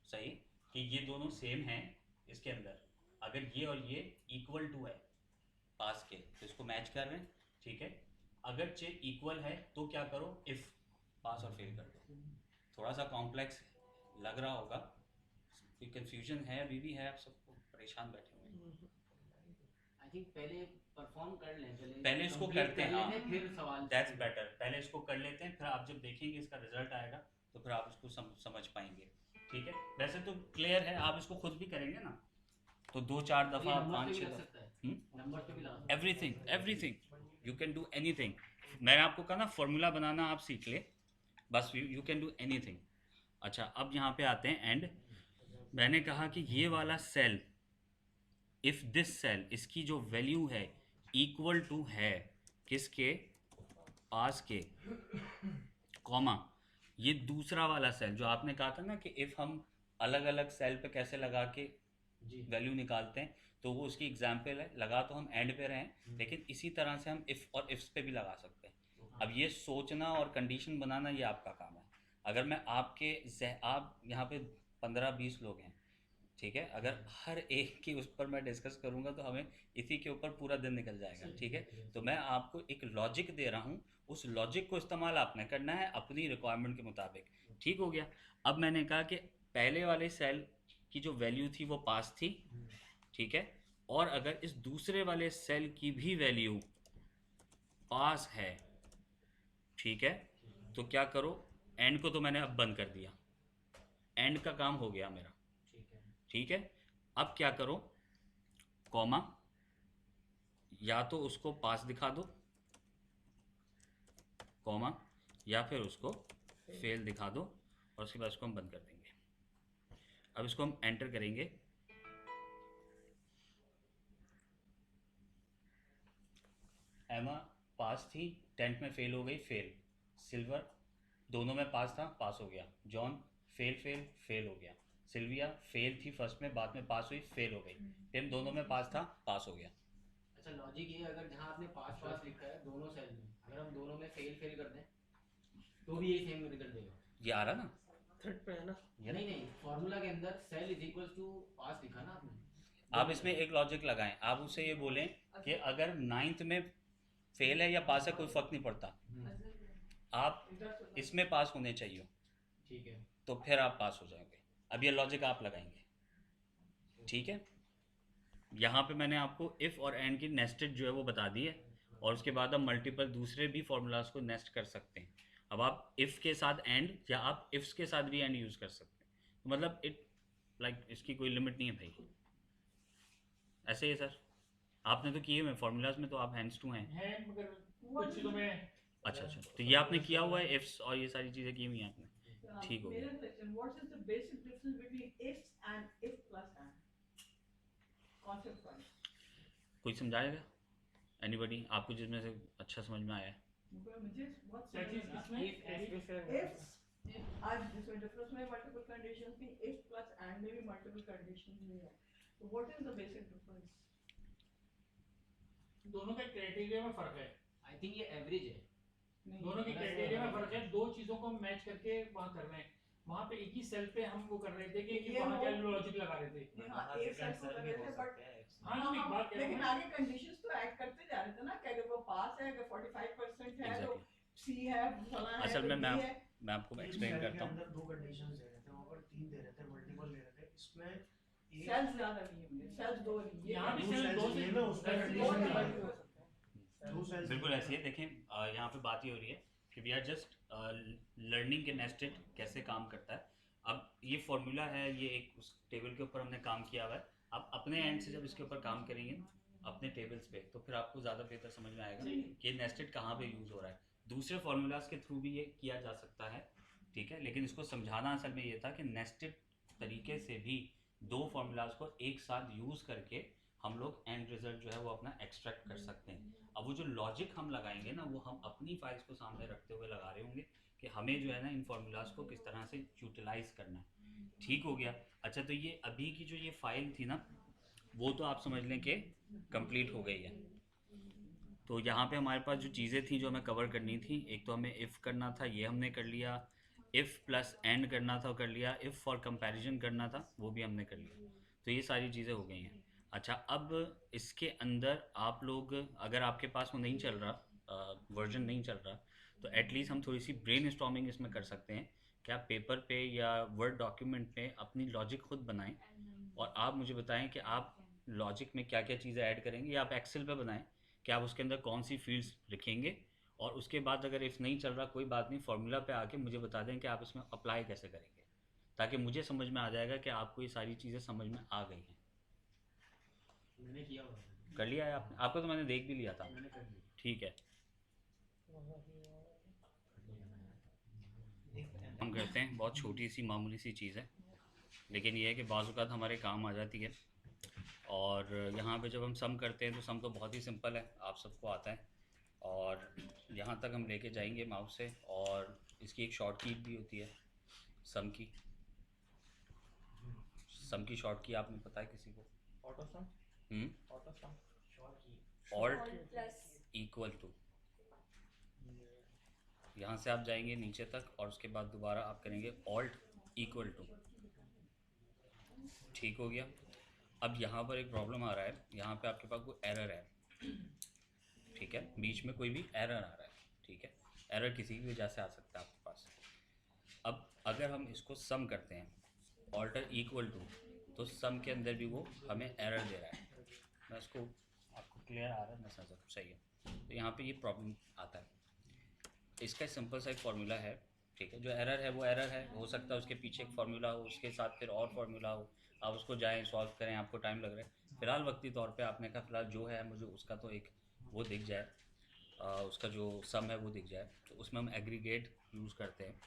सही। कि ये दोनों सेम हैं इसके अंदर, अगर ये और ये इक्वल टू है पास के तो इसको मैच कर रहे हैं, ठीक है। अगर चेक इक्वल है तो क्या करो, इफ पास और फेल कर दो। थोड़ा सा कॉम्प्लेक्स लग रहा होगा, कोई कंफ्यूजन है अभी भी है, आप सबको परेशान बैठे हुए हैं। आई थिंक पहले परफॉर्म कर लें, पहले इसको complete करते हैं, कर हाँ, लेते फिर सवाल दैट्स बेटर। पहले इसको कर लेते हैं, फिर आप जब देखेंगे इसका रिजल्ट आएगा तो फिर आप इसको समझ पाएंगे, ठीक है। वैसे तो क्लियर है, आप इसको खुद भी करेंगे ना तो 2-4 दफ़ा, 5-6 दफ़ा, नंबर पे भी ला everything you can do anything. मैंने आपको कहा ना फॉर्मूला बनाना आप सीख ले, बस यू कैन डू एनीथिंग। अच्छा, अब यहाँ पे आते हैं एंड। मैंने कहा कि ये वाला सेल, इफ़ दिस सेल, इसकी जो वैल्यू है इक्वल टू है किसके, पास के, कॉमा, ये दूसरा वाला सेल जो आपने कहा था ना कि इफ़ हम अलग अलग सेल पे कैसे लगा के वैल्यू निकालते हैं, तो वो उसकी एग्जाम्पल है। लगा तो हम एंड पे रहे हैं, लेकिन इसी तरह से हम इफ़ और इफ्स पे भी लगा सकते हैं। अब ये सोचना और कंडीशन बनाना ये आपका काम है। अगर मैं आप यहाँ पे 15-20 लोग हैं, ठीक है, अगर हर एक के उस पर मैं डिस्कस करूँगा तो हमें इसी के ऊपर पूरा दिन निकल जाएगा, ठीक है। तो मैं आपको एक लॉजिक दे रहा हूँ, उस लॉजिक को इस्तेमाल आपने करना है अपनी रिक्वायरमेंट के मुताबिक, ठीक हो गया। अब मैंने कहा कि पहले वाले सेल की जो वैल्यू थी वो पास थी, ठीक है, और अगर इस दूसरे वाले सेल की भी वैल्यू पास है, ठीक है, तो क्या करो, एंड को तो मैंने अब बंद कर दिया, एंड का काम हो गया मेरा, ठीक है। अब क्या करो, कॉमा, या तो उसको पास दिखा दो, कॉमा, या फिर उसको फेल दिखा दो, और उसके बाद उसको हम बंद कर देंगे। अब इसको हम एंटर करेंगे, एमा पास थी, 10th में फेल हो गई, फेल। सिल्वर दोनों में पास था, पास हो गया। जॉन फेल हो गया। सिल्विया फेल थी फर्स्ट में, बाद में पास हुई, फेल हो गई। टिम दोनों में पास था, पास हो गया। अच्छा, लॉजिक ये, अगर जहाँ आपने पास लिखा है दोनों सेल में, अगर हम दोनों में फेल कर दें तो भी यही सेम रिजल्ट देगा। ये आ रहा ना, थर्ड पे है ना, नहीं, फॉर्मूला के अंदर सेल इज इक्वल टू पास लिखा ना आपने। आप इसमें एक लॉजिक लगाएं, आप उससे ये बोलें कि अगर 9th में फेल है या पास है कोई फ़र्क नहीं पड़ता, आप इसमें पास होने चाहिए, ठीक है, तो फिर आप पास हो जाएंगे। अब ये लॉजिक आप लगाएंगे, ठीक है। यहाँ पे मैंने आपको इफ़ और एंड की नेस्टेड जो है वो बता दी है, और उसके बाद आप मल्टीपल दूसरे भी फार्मूलाज को नेस्ट कर सकते हैं। अब आप इफ़ के साथ एंड, या आप इफ्स के साथ भी एंड यूज़ कर सकते हैं, तो मतलब इसकी कोई लिमिट नहीं है भाई। ऐसे ही है सर, आपने तो किए हुए फार्मूलाज में, तो आप हैंड्स टू हैं, मगर कुछ चीज़ों में। अच्छा, तो ये आपने किया हुआ है, इफ्स और ये सारी चीज़ें की हुई हैं आपने, ठीक हो गया। What is the basic difference between ifs and if plus and? Concept wise. कोई समझाएगा? एनीबडी, आपको जिसमें से अच्छा समझ में आया है? मुझे बहुत क्या चीज़ इसमें? ifs आज जिसमें डिफरेंस में मल्टीपल कंडीशंस थी, if plus and में भी मल्टीपल कंडीशंस नहीं है, तो what is the basic difference? दोनों के क्राइटेरिया में फर्क है। आई थिंक ये एवरेज है। दोनों के क्राइटेरिया में फर्क है, दो चीज़ों को मैच करके वहाँ कर रहे हैं। वहाँ पे एक ही सेल पे हम वो कर रहे थे कि वहाँ क्या लॉजिक लगा रहे थे। हाँ, एक सेल को लगे थे, बट हाँ, तो एक बात कह रहा लेकिन हूँ, आगे कंडीशंस तो ऐड करते जा रहे थे ना, कि अगर वो पास है, अगर 45% है तो Exactly. सी है, फला है, असल तो में B है। मैं आपको एक्सप्लेन करता हूँ। अंदर 2 कंडीशंस दे रहे थे, वहाँ पर 3 दे रहे थे, मल्टीपल दे रहे थे। इसमें एक सेल्स ज्यादा नहीं होंगे, सेल्स दो नहीं है। यहाँ भी दो सेल cells दो नहीं से है ना, उसका दो condition से नहीं बड़ी है। हो सकता है। 2 cells बिल्कुल ऐसी है, देखें यहाँ पे बात ही हो रही है कि वी आर जस्ट लर्निंग के नेस्टेड कैसे काम करता है। अब ये फॉर्मूला है, ये एक उस टेबल के ऊपर हमने काम किया हुआ है। आप अपने एंड से जब इसके ऊपर काम करेंगे अपने टेबल्स पे, तो फिर आपको ज़्यादा बेहतर समझ में आएगा कि नेस्टेड कहाँ पे यूज़ हो रहा है। दूसरे फार्मूलाज के थ्रू भी ये किया जा सकता है, ठीक है, लेकिन इसको समझाना असल में ये था कि नेस्टेड तरीके से भी दो फार्मूलाज को एक साथ यूज़ करके हम लोग एंड रिजल्ट जो है वो अपना एक्सट्रैक्ट कर सकते हैं। अब वो जो लॉजिक हम लगाएंगे ना, वो हम अपनी फाइल्स को सामने रखते हुए लगा रहे होंगे कि हमें जो है ना इन फार्मूलाज को किस तरह से यूटिलाइज करना है, ठीक हो गया। अच्छा, तो ये अभी की जो ये फाइल थी ना, वो तो आप समझ लें कि कंप्लीट हो गई है। तो यहाँ पे हमारे पास जो चीज़ें थी जो हमें कवर करनी थी, एक तो हमें इफ़ करना था, ये हमने कर लिया। इफ़ प्लस एंड करना था कर लिया, इफ़ फॉर कंपैरिजन करना था वो भी हमने कर लिया। तो ये सारी चीज़ें हो गई हैं। अच्छा, अब इसके अंदर आप लोग, अगर आपके पास वो नहीं चल रहा, वर्जन नहीं चल रहा, तो एटलीस्ट हम थोड़ी सी ब्रेन स्टॉर्मिंग इसमें कर सकते हैं कि आप पेपर पे या वर्ड डॉक्यूमेंट पे अपनी लॉजिक खुद बनाएं और आप मुझे बताएं कि आप लॉजिक में क्या क्या चीज़ें ऐड करेंगे, या आप एक्सेल पे बनाएं कि आप उसके अंदर कौन सी फील्ड्स लिखेंगे, और उसके बाद अगर इफ़ नहीं चल रहा कोई बात नहीं, फार्मूला पे आके मुझे बता दें कि आप इसमें अप्लाई कैसे करेंगे, ताकि मुझे समझ में आ जाएगा कि आपको ये सारी चीज़ें समझ में आ गई हैं। मैंने किया हुआ है। कर लिया है आपने? आपको तो मैंने देख भी लिया था। मैंने कर लिया। ठीक है, हम करते हैं, बहुत छोटी सी मामूली सी चीज़ है, लेकिन ये है कि बाज़ औक़ात हमारे काम आ जाती है। और यहाँ पे जब हम सम करते हैं तो सम तो बहुत ही सिंपल है, आप सबको आता है, और यहाँ तक हम लेके जाएंगे माउस से, और इसकी एक शॉर्ट की भी होती है सम की। सम की शॉर्ट की आपने पता है किसी को? Auto sum. Auto sum. Alt equal to, यहाँ से आप जाएंगे नीचे तक और उसके बाद दोबारा आप करेंगे ऑल्ट इक्वल टू। ठीक हो गया। अब यहाँ पर एक प्रॉब्लम आ रहा है, यहाँ पे आपके पास कोई एरर है, ठीक है, बीच में कोई भी एरर आ रहा है, ठीक है, एरर किसी भी वजह से आ सकता है आपके पास। अब अगर हम इसको सम करते हैं ऑल्टर इक्वल टू, तो सम के अंदर भी वो हमें एरर दे रहा है। मैं इसको, आपको क्लियर आ रहा है? मैं समझ सही है। तो यहाँ पे ये प्रॉब्लम आता है। इसका सिंपल सा एक फार्मूला है, ठीक है, जो एरर है वो एरर है, हो सकता है उसके पीछे एक फार्मूला हो, उसके साथ फिर और फार्मूला हो, आप उसको जाएं सॉल्व करें, आपको टाइम लग रहा है। फ़िलहाल वक्ती तौर पे आपने कहा फ़िलहाल जो है मुझे उसका तो एक वो दिख जाए, उसका जो सम है वो दिख जाए, तो उसमें हम एग्रीगेट यूज़ करते हैं,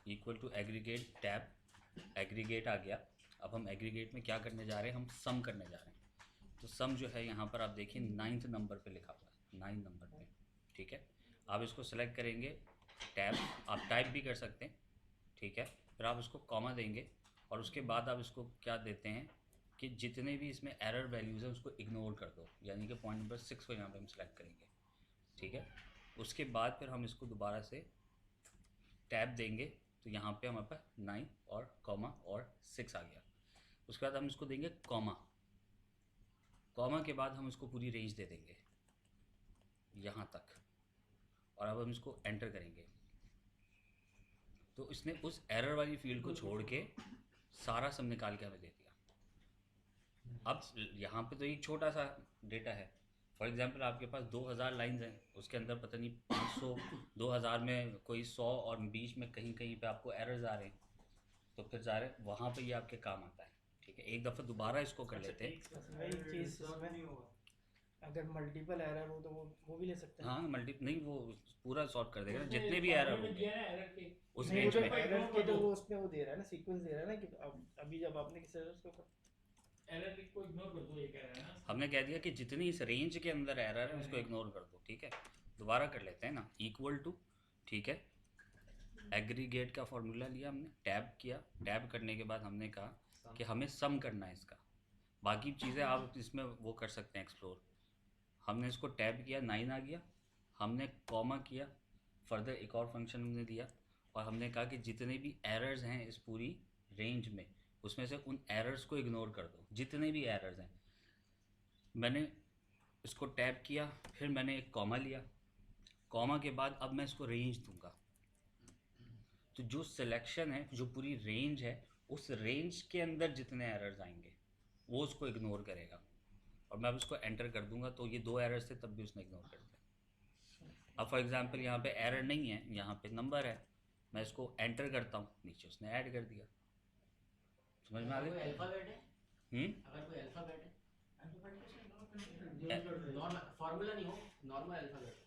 equal to aggregate tab, aggregate आ गया। अब हम एग्रीगेट में क्या करने जा रहे हैं, हम सम करने जा रहे हैं। तो सम जो है यहाँ पर आप देखिए 9th नंबर पे लिखा हुआ है, 9 नंबर पे, ठीक है। आप इसको सेलेक्ट करेंगे, टैब, आप टाइप भी कर सकते हैं, ठीक है, फिर आप इसको कॉमा देंगे और उसके बाद आप इसको क्या देते हैं कि जितने भी इसमें एरर वैल्यूज़ हैं उसको इग्नोर कर दो, यानी कि पॉइंट नंबर 6 को यहाँ पे हम सेलेक्ट करेंगे, ठीक है। उसके बाद फिर हम इसको दोबारा से टैब देंगे, तो यहाँ पे हमारे पास 9 और कॉमा और 6 आ गया। उसके बाद हम इसको देंगे कॉमा, कॉमा के बाद हम इसको पूरी रेंज दे देंगे यहाँ तक, और अब हम इसको एंटर करेंगे, तो इसने उस एरर वाली फील्ड को छोड़ के सारा सब निकाल के हमें दे दिया। अब यहाँ पे तो एक छोटा सा डेटा है, फॉर एग्जांपल आपके पास 2000 लाइंस हैं, उसके अंदर पता नहीं 500 2000 में कोई 100 और बीच में कहीं कहीं पे आपको एरर्स आ रहे हैं, तो फिर ज़ाहिर वहाँ पे ये आपके काम आता है, ठीक है। एक दफ़ा दोबारा इसको कर लेते हैं। वही चीज़ अगर मल्टीपल एरर हो तो वो भी ले सकते हैं। हाँ, मल्टी नहीं, वो पूरा सॉर्ट कर देगा जितने भी एरर होंगे उस नहीं, रेंज वो में। एरर के तो वो उसमें वो दे रहा है ना, सीक्वेंस दे रहा है ना, कि अभी जब आपने किसी एरर को एरर को इग्नोर कर दो, ये कह रहा है ना। हमने कह दिया कि जितनी इस रेंज के अंदर एरर है उसको इग्नोर कर दो, ठीक है। दोबारा कर लेते हैं ना, इक्वल टू, ठीक है, एग्रीगेट का फॉर्मूला लिया हमने, टैब किया, टैब करने के बाद हमने कहा कि हमें सम करना है इसका, बाकी चीज़ें आप इसमें वो कर सकते हैं एक्सप्लोर। हमने इसको टैब किया, 9 आ गया, हमने कॉमा किया, फर्दर एक और फंक्शन हमने दिया, और हमने कहा कि जितने भी एरर्स हैं इस पूरी रेंज में, उसमें से उन एरर्स को इग्नोर कर दो, जितने भी एरर्स हैं। मैंने इसको टैब किया, फिर मैंने एक कॉमा लिया, कॉमा के बाद अब मैं इसको रेंज दूंगा, तो जो सिलेक्शन है, जो पूरी रेंज है, उस रेंज के अंदर जितने एरर्स आएंगे वो उसको इग्नोर करेगा, और मैं अब इसको एंटर कर दूंगा, तो ये 2 एरर्स थे तब भी उसने इग्नोर कर दिया। अब फॉर एग्जांपल यहाँ पे एरर नहीं है, यहाँ पे नंबर है, मैं इसको एंटर करता हूँ, नीचे उसने ऐड कर दिया। समझ में आ गया? अल्फ़ाबेट है, अगर कोई अल्फ़ाबेट है, नॉर्मल फार्मूला नहीं हो, नॉर्मल अल्फ़ाबेट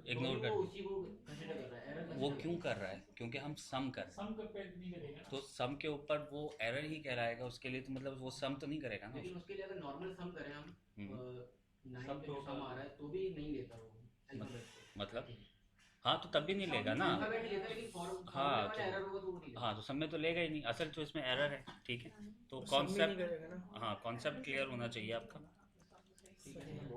इग्नोर कर, उसी को कंसीडर कर रहा है, एरर वो क्यों कर रहा है? क्योंकि हम सम कर रहे हैं, सम का पे नहीं करेगा ना। तो सम के ऊपर वो एरर ही कहलाएगा उसके लिए, तो मतलब वो सम तो नहीं करेगा ना। लेकिन उसके लिए अगर नॉर्मल सम करें हम, हम्म। 9 पे जो सम आ रहा है तो भी नहीं लेता वो अल्फ़ाबेट को। मतलब हाँ, तो तब भी नहीं लेगा ना। अल्फ़ाबेट लेता है, लेकिन हाँ, वाला एरर होगा तो वो नहीं लेता। हाँ, तो सब में तो लेगा ही नहीं, असल तो इसमें एरर है, ठीक है। तो सब में नहीं कॉन्सेप्ट, करेगा ना। हाँ, कॉन्सेप्ट क्लियर होना चाहिए आपका।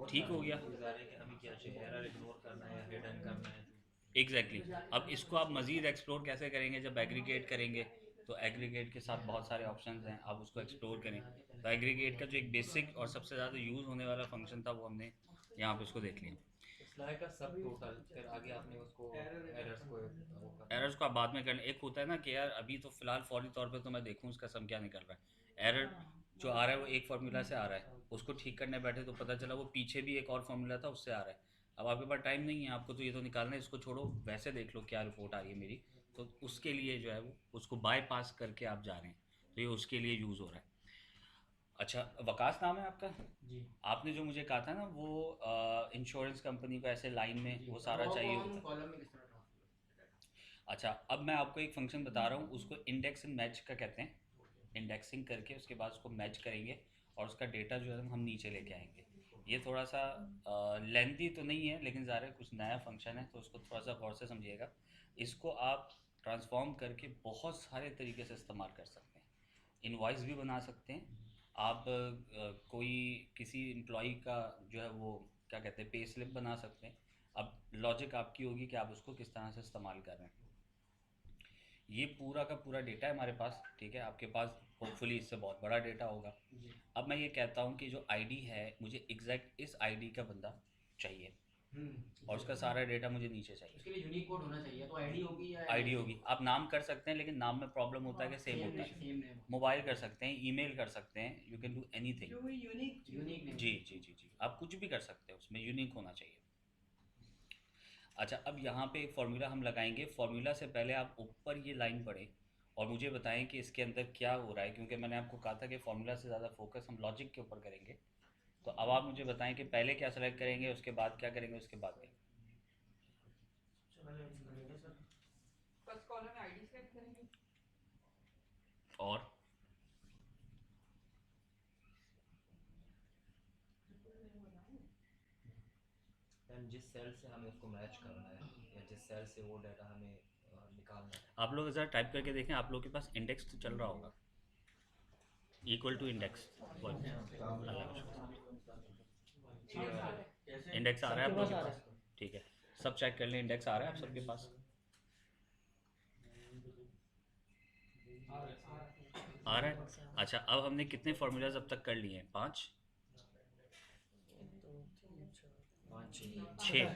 ठीक हो गया। गुजारे कि हम क्या चाहिए, एरर इग्नोर करना है या हिडन करना है? एग्जैक्टली अब इसको आप मज़ीद एक्सप्लोर कैसे करेंगे? जब एग्रीगेट करेंगे तो एग्रीगेट के साथ बहुत सारे ऑप्शंस हैं, आप उसको एक्सप्लोर करें। तो एग्रीगेट का जो एक बेसिक और सबसे ज़्यादा यूज़ होने वाला फंक्शन था वो हमने यहाँ पे उसको देख लिया। इट्स लाइक अ सब टोटल, फिर आगे आपने उसको एरर्स को वो करना है। एरर्स को आप बाद में करना, एक होता है ना कि यार अभी तो फ़िलहाल फौरी तौर पे तो मैं देखूँ उसका सम क्या निकल रहा है। एरर जो आ रहा है वो एक फार्मूला से आ रहा है, उसको ठीक करने बैठे तो पता चला वो पीछे भी एक और फार्मूला था उससे आ रहा है। अब आपके पास टाइम नहीं है, आपको तो ये तो निकालना है, इसको छोड़ो वैसे देख लो क्या रिपोर्ट आ रही है मेरी। तो उसके लिए जो है वो उसको बाईपास करके आप जा रहे हैं, तो ये उसके लिए यूज़ हो रहा है। अच्छा, वकास नाम है आपका? जी। आपने जो मुझे कहा था ना वो इंश्योरेंस कंपनी को ऐसे लाइन में वो सारा चाहिए होता है। कॉलम में किस तरह ट्रांसफर? अच्छा, अब मैं आपको एक फंक्शन बता रहा हूँ, उसको इंडेक्स एंड मैच का कहते हैं। इंडेक्सिंग करके उसके बाद उसको मैच करेंगे और उसका डेटा जो है हम नीचे लेके आएंगे। ये थोड़ा सा लेंथी तो नहीं है, लेकिन ज़्यादा कुछ नया फंक्शन है तो उसको थोड़ा सा गौर से समझिएगा। इसको आप ट्रांसफॉर्म करके बहुत सारे तरीके से इस्तेमाल कर सकते हैं। इनवॉइस भी बना सकते हैं आप, कोई किसी एम्प्लॉई का जो है वो क्या कहते हैं पे स्लिप बना सकते हैं। अब लॉजिक आपकी होगी कि आप उसको किस तरह से इस्तेमाल कर रहे हैं। ये पूरा का पूरा डेटा है हमारे पास, ठीक है? आपके पास होपफुली इससे बहुत बड़ा डेटा होगा। अब मैं ये कहता हूँ कि जो आईडी है मुझे एग्जैक्ट इस आईडी का बंदा चाहिए और उसका सारा डेटा मुझे नीचे चाहिए। उसके लिए यूनिक कोड होना चाहिए, तो आईडी होगी या आईडी होगी, आप नाम कर सकते हैं लेकिन नाम में प्रॉब्लम होता है कि सेम होता है। सेम नेम, मोबाइल कर सकते हैं, ईमेल कर सकते हैं, यू कैन डू एनीथिंग। जो भी यूनिक यूनिक नेम। जी जी जी जी, आप कुछ भी कर सकते हैं, उसमें यूनिक होना चाहिए। अच्छा, अब यहाँ पे एक फार्मूला हम लगाएंगे। फार्मूला से पहले आप ऊपर ये लाइन पढ़ें और मुझे बताएं कि इसके अंदर क्या हो रहा है, क्योंकि मैंने आपको कहा था कि फार्मूला से ज़्यादा फोकस हम लॉजिक के ऊपर करेंगे। तो अब आप मुझे बताएं कि पहले क्या सेलेक्ट करेंगे, उसके बाद क्या करेंगे, उसके बाद क्या। फर्स्ट कॉलम में आईडी सेट करेंगे और मैम जिस सेल से हमें उसको मैच करना है या जिस सेल से वो डाटा हमें निकालना है, आप लोग ज़रा टाइप करके देखें, आप लोग के पास इंडेक्स तो चल रहा होगा, इक्वल टू इंडेक्स। इंडेक्स आ रहा है आप लोग के पास? ठीक है, सब चेक कर लें, इंडेक्स आ रहा है आप सबके पास? आ रहा है। अच्छा, अब हमने कितने फार्मूलाज अब तक कर लिए हैं? 5 6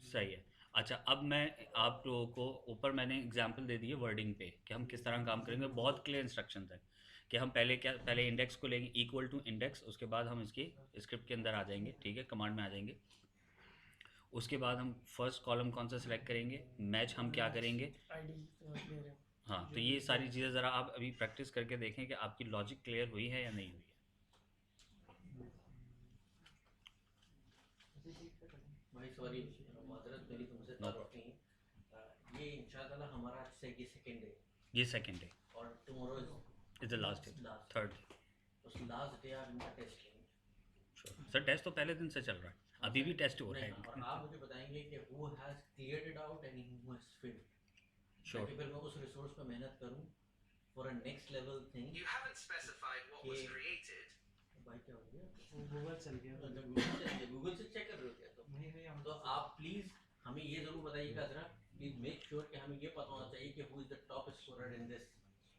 सही है। अच्छा, अब मैं आप लोगों को ऊपर मैंने एग्जांपल दे दी है वर्डिंग पे कि हम किस तरह काम करेंगे। बहुत क्लियर इंस्ट्रक्शंस हैं कि हम पहले इंडेक्स को लेंगे इक्वल टू इंडेक्स, उसके बाद हम इसकी स्क्रिप्ट के अंदर आ जाएंगे, ठीक है, कमांड में आ जाएंगे। उसके बाद हम फर्स्ट कॉलम कौन सा सिलेक्ट करेंगे, मैच हम क्या करेंगे। हाँ, तो ये सारी चीज़ें ज़रा आप अभी प्रैक्टिस करके देखें कि आपकी लॉजिक क्लियर हुई है या नहीं हुई है। भाई सॉरी, माजरत मेरी तुमसे No तारुफ नहीं। ये इंशाल्लाह हमारा आज से ये सेकंड डे ये सेकंड डे और tomorrow is the last day, third day. उस लास्ट डे आप इनका टेस्ट लेंगे। सर टेस्ट तो पहले दिन से चल रहा है, अभी भी टेस्ट हो रहा नहीं, और है। आप मुझे बताएंगे कि who has cleared it out and who has failed, Sure. ताकि फिर मैं उस रिसोर्स पे मेहनत करूं for a next level thing. You haven't specified what was created. भाई क्या हो गया? गूगल चल गया। गूगल से चेक कर रहे हो क्या तुम? नहीं हम तो आप प्लीज हमें ये जरूर बताइएगा जरा, प्लीज मेक श्योर कि हमें ये पता होना चाहिए कि who is the top scorer in this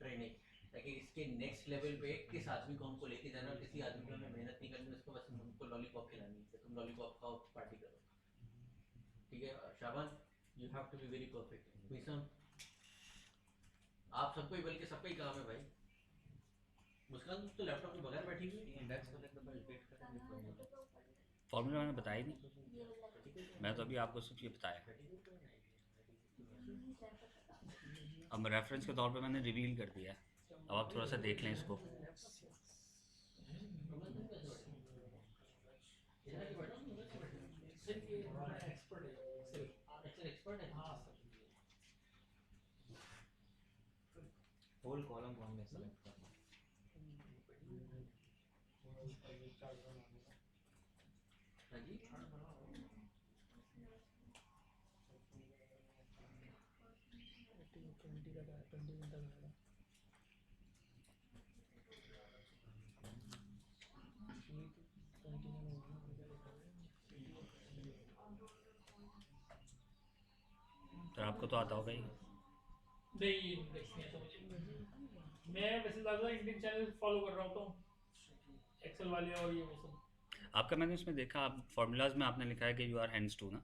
training, ताकि इसके नेक्स्ट लेवल पे किस आदमी को हमको लेके जाना, किसी आदमी को हमें मेहनत नहीं करनी, उसको बस हमको लॉलीपॉप खिलानी है कि तुम लॉलीपॉप खाओ पार्टी करो। ठीक है Shaban, you have to be very perfect. Mission आप सबको ही, बल्कि सबका ही काम है भाई। मुस्कान तो लैपटॉप के बगैर बैठी हुई है। इंडेक्स को लेकर रिपीट करेंगे। फॉर्मूला मैंने बताया ही नहीं, मैं तो अभी आपको सिर्फ ये बताया। अब रेफरेंस के तौर पे मैंने रिवील कर दिया है, अब आप थोड़ा सा देख लें इसको। होल कॉलम को हमने सेलेक्ट करना है। हाँ जी, तो आपको तो आता होगा ही। नहीं इंडेक्स नहीं आता मुझे। मैं वैसे ज़्यादा इंडियन चैनल फॉलो कर रहा होता हूँ, एक्सेल वाले और ये वो सब। आपका मैंने उसमें देखा, आप फार्मूलाज में आपने लिखा है कि यू आर हैंड्स टू ना,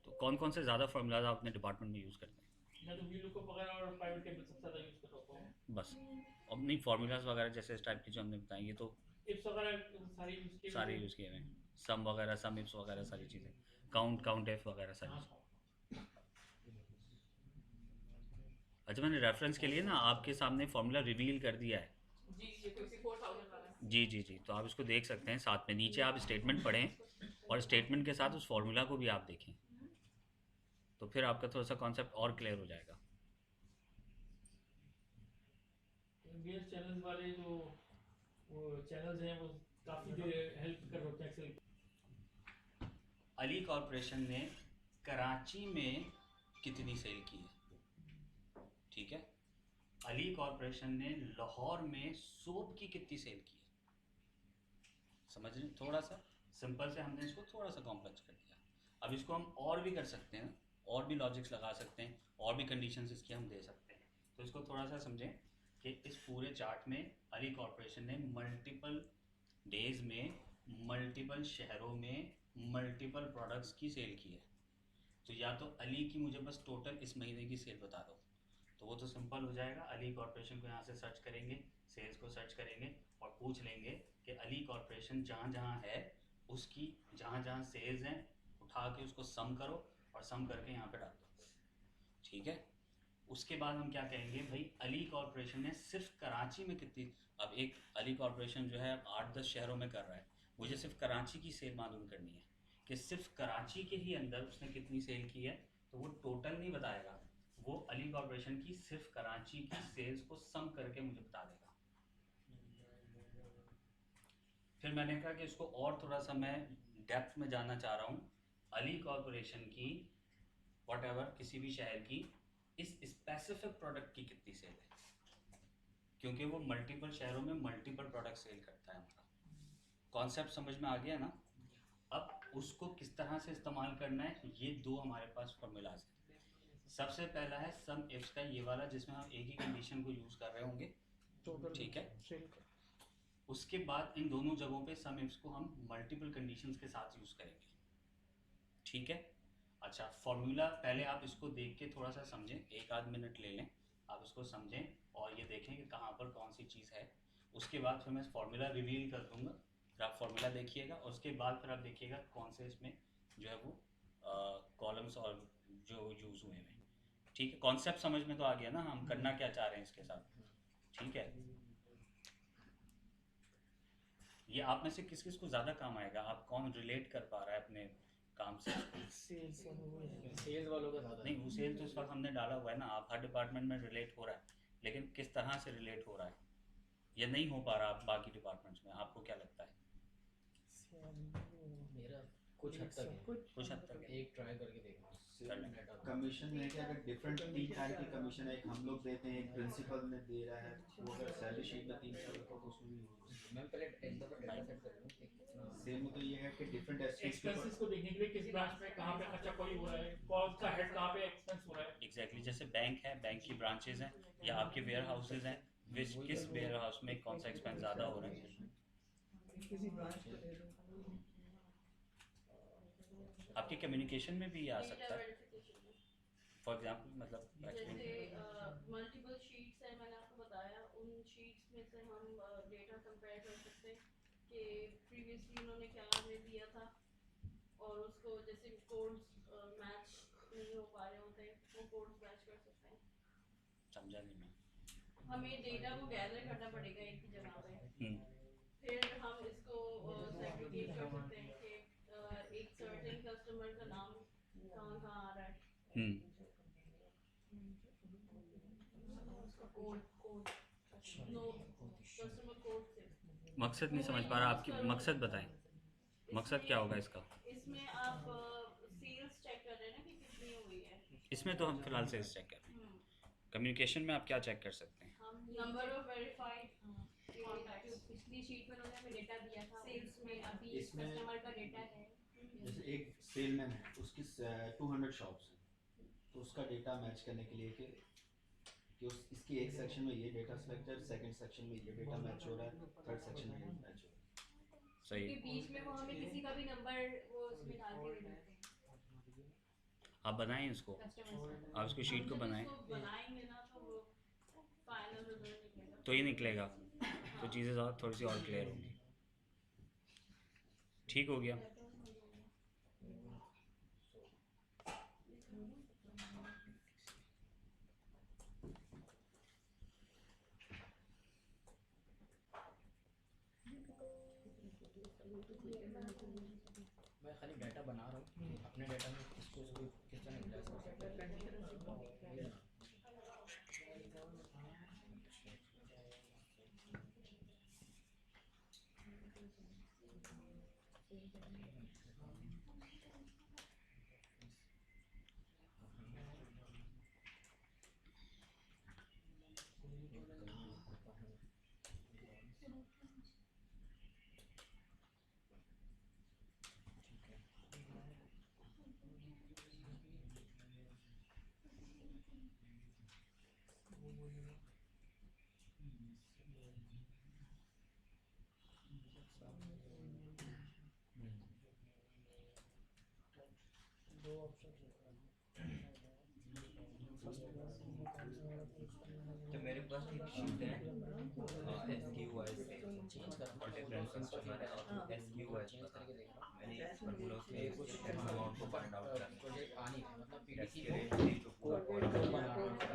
तो कौन कौन से ज़्यादा फार्मूलाज आप अपने डिपार्टमेंट में यूज़ करते हैं? मैं तो VLOOKUP वगैरह और पाइवट टेबल सबसे ज़्यादा यूज़ कर रहा हूँ। बस, अब नहीं फॉर्मूलाज वगैरह जैसे इस टाइप की जो हमने बताई, ये तो इप्स वगैरह सारी यूज़ किए सारे यूज़ किए हुए हैं, सम वगैरह, सम इप्स वगैरह सारी चीज़ें, काउंट एफ वगैरह सारी चीज़ें। अच्छा, मैंने रेफरेंस के लिए ना आपके सामने फार्मूला रिवील कर दिया है। जी ये 54,000 वाला है। जी, तो आप इसको देख सकते हैं, साथ में नीचे आप स्टेटमेंट पढ़ें और स्टेटमेंट के साथ उस फार्मूला को भी आप देखें, तो फिर आपका थोड़ा सा कॉन्सेप्ट और क्लियर हो जाएगा। इंडियन चैनल्स वाले जो वो चैनल्स हैं वो काफ़ी हेल्प कर रहे हैं एक्सेल। अली कॉरपोरेशन ने कराची में कितनी सेल की है? ठीक है, अली कॉरपोरेशन ने लाहौर में सोप की कितनी सेल की है? समझ रहे हैं? थोड़ा सा सिंपल से हमने इसको थोड़ा सा कॉम्प्लेक्स कर दिया। अब इसको हम और भी कर सकते हैं, और भी लॉजिक्स लगा सकते हैं, और भी कंडीशंस इसकी हम दे सकते हैं। तो इसको थोड़ा सा समझें कि इस पूरे चार्ट में अली कॉरपोरेशन ने मल्टीपल डेज में, मल्टीपल शहरों में, मल्टीपल प्रोडक्ट्स की सेल की है। तो या तो अली की मुझे बस टोटल इस महीने की सेल बता दो, तो वो तो सिंपल हो जाएगा। अली कॉरपोरेशन को यहाँ से सर्च करेंगे, सेल्स को सर्च करेंगे और पूछ लेंगे कि अली कॉरपोरेशन जहाँ जहाँ है उसकी जहाँ जहाँ सेल्स हैं उठा के उसको सम करो और सम करके यहाँ पे डाल दो। ठीक है, उसके बाद हम क्या कहेंगे, भाई अली कॉरपोरेशन ने सिर्फ कराची में कितनी, अब एक अली कॉरपोरेशन जो है 8-10 शहरों में कर रहा है, मुझे सिर्फ कराची की सेल मालूम करनी है कि सिर्फ कराची के ही अंदर उसने कितनी सेल की है। तो वो टोटल नहीं बताएगा, वो अली कॉरपोरेशन की सिर्फ कराची की सेल्स को सम करके मुझे बता देगा। फिर मैंने कहा कि इसको और थोड़ा सा मैं डेप्थ में जानना चाह रहा हूँ, अली कॉरपोरेशन की व्हाटएवर किसी भी शहर की इस स्पेसिफिक प्रोडक्ट की कितनी सेल है, क्योंकि वो मल्टीपल शहरों में मल्टीपल प्रोडक्ट सेल करता है। हमारा कॉन्सेप्ट समझ में आ गया ना? अब उसको किस तरह से इस्तेमाल करना है, ये दो हमारे पास फॉर्मूलाज हैं। सबसे पहला है सम इफ्स का ये वाला, जिसमें हम एक ही कंडीशन को यूज़ कर रहे होंगे, ठीक है। उसके बाद इन दोनों जगहों पे सम इफ्स को हम मल्टीपल कंडीशंस के साथ यूज़ करेंगे, ठीक है। अच्छा, फॉर्मूला पहले आप इसको देख के थोड़ा सा समझें, 1-8 मिनट ले लें, आप इसको समझें और ये देखें कि कहाँ पर कौन सी चीज़ है। उसके बाद फिर मैं फार्मूला रिवील कर दूंगा, फिर आप फार्मूला देखिएगा, उसके बाद फिर आप देखिएगा कौन से इसमें जो है वो कॉलम्स और जो यूज़ हुए हैं। ठीक है, कॉन्सेप्ट समझ में तो आ गया ना, हम करना क्या चाह रहे हैं इसके साथ। ठीक है, ये आप में से किस किस को ज़्यादा काम आएगा, आप कौन रिलेट कर पा रहा है अपने काम से? सेल्स वालों का ज़्यादा नहीं, वो सेल तो इस वक्त हमने डाला हुआ है ना, आप हर डिपार्टमेंट में रिलेट हो रहा है, लेकिन किस तरह से रिलेट हो रहा है या नहीं हो पा रहा आप बाकी डिपार्टमेंट्स में, आपको क्या लगता है? मेरा कुछ हद तक है, कुछ हद तक है। एक ट्राई करके देखना। कमीशन में क्या, अगर डिफरेंट 3 टाइप की कमीशन है, एक हम लोग देते हैं, एक प्रिंसिपल में दे रहा है, वो अगर सैलरी शीट में 3 साल का तो उसमें भी मैं पहले एक दफा डाटा सेट कर लूं कि कितना सेम। तो ये है कि डिफरेंट एक्सपेंसेस को देखने के लिए किस ब्रांच में कहाँ पे खर्चा कोई हो रहा है, कौन सा हेड कहाँ पे एक्सपेंस हो रहा है। एग्जैक्टली, जैसे बैंक है, बैंक की ब्रांचेज हैं या आपके वेयर हाउसेज हैं, किस वेयर हाउस में कौन सा एक्सपेंस ज़्यादा हो रहा है। किसी ब्रांच को दे दो। आपके कम्युनिकेशन में भी ये आ सकता है, फॉर एग्जांपल, मतलब जैसे मल्टीपल शीट्स है, मैंने आपको बताया, उन शीट्स में से हम डेटा कंपेयर कर सकते हैं कि प्रीवियसली उन्होंने क्या हमें दिया था और उसको जैसे कोड्स मैच नहीं हो पा रहे होते, वो कोड्स मैच कर सकते हैं। समझा नहीं मैं। हमें डेटा को गैदर करना पड़ेगा एक ही जगह पे, फिर हम इसको सेग्रीगेट कर सकते हैं कि एक सर्टेन कस्टमर का नाम कहाँ कहाँ आ रहा है, उसका कोड नो कस्टमर कोड से। मकसद नहीं समझ पा रहा, आपकी मकसद बताएं, मकसद क्या होगा इसका? इसमें आप सेल्स चेक कर रहे हैं ना कि कितनी हुई है, इसमें तो हम फिलहाल सेल्स चेक कर रहे हैं। कम्युनिकेशन में आप क्या चेक कर सकते हैं? Number of verified contacts. पिछली शीट में उन्होंने हमें डेटा दिया था, सेल्स में अभी इसमें कस्टमर का डेटा है। जैसे एक सेलमैन है, उसकी 200 शॉप्स हैं, तो उसका डेटा मैच करने के लिए कि इसकी एक सेक्शन में ये डेटा सेलेक्टेड, सेकंड सेक्शन में ये डेटा मैच हो रहा है, थर्ड सेक्शन में ये मैच हो रहा है। सही। के बीच में वो हमें किसी का भी नंबर वो उसमें डाल के दे देते हैं। आप बनाएं इसको, आप इसको शीट को बनाएं बनाएंगे ना तो वो फाइनल रिजल्ट निकलेगा। तो ही निकलेगा, तो चीज़ें ज़्यादा थोड़ी सी और क्लियर होंगी। ठीक हो गया। मैं खाली डाटा बना रहा हूँ अपने डाटा में इसको किस तरह यूटिलाइज कर सकते हैं। दो ऑप्शन तो मेरे पास एक शीट है SQY से और डिफरेंट कस्टमर है और SQY मैंने इस पर उसमें कुछ अमाउंट को फाइंड आउट करना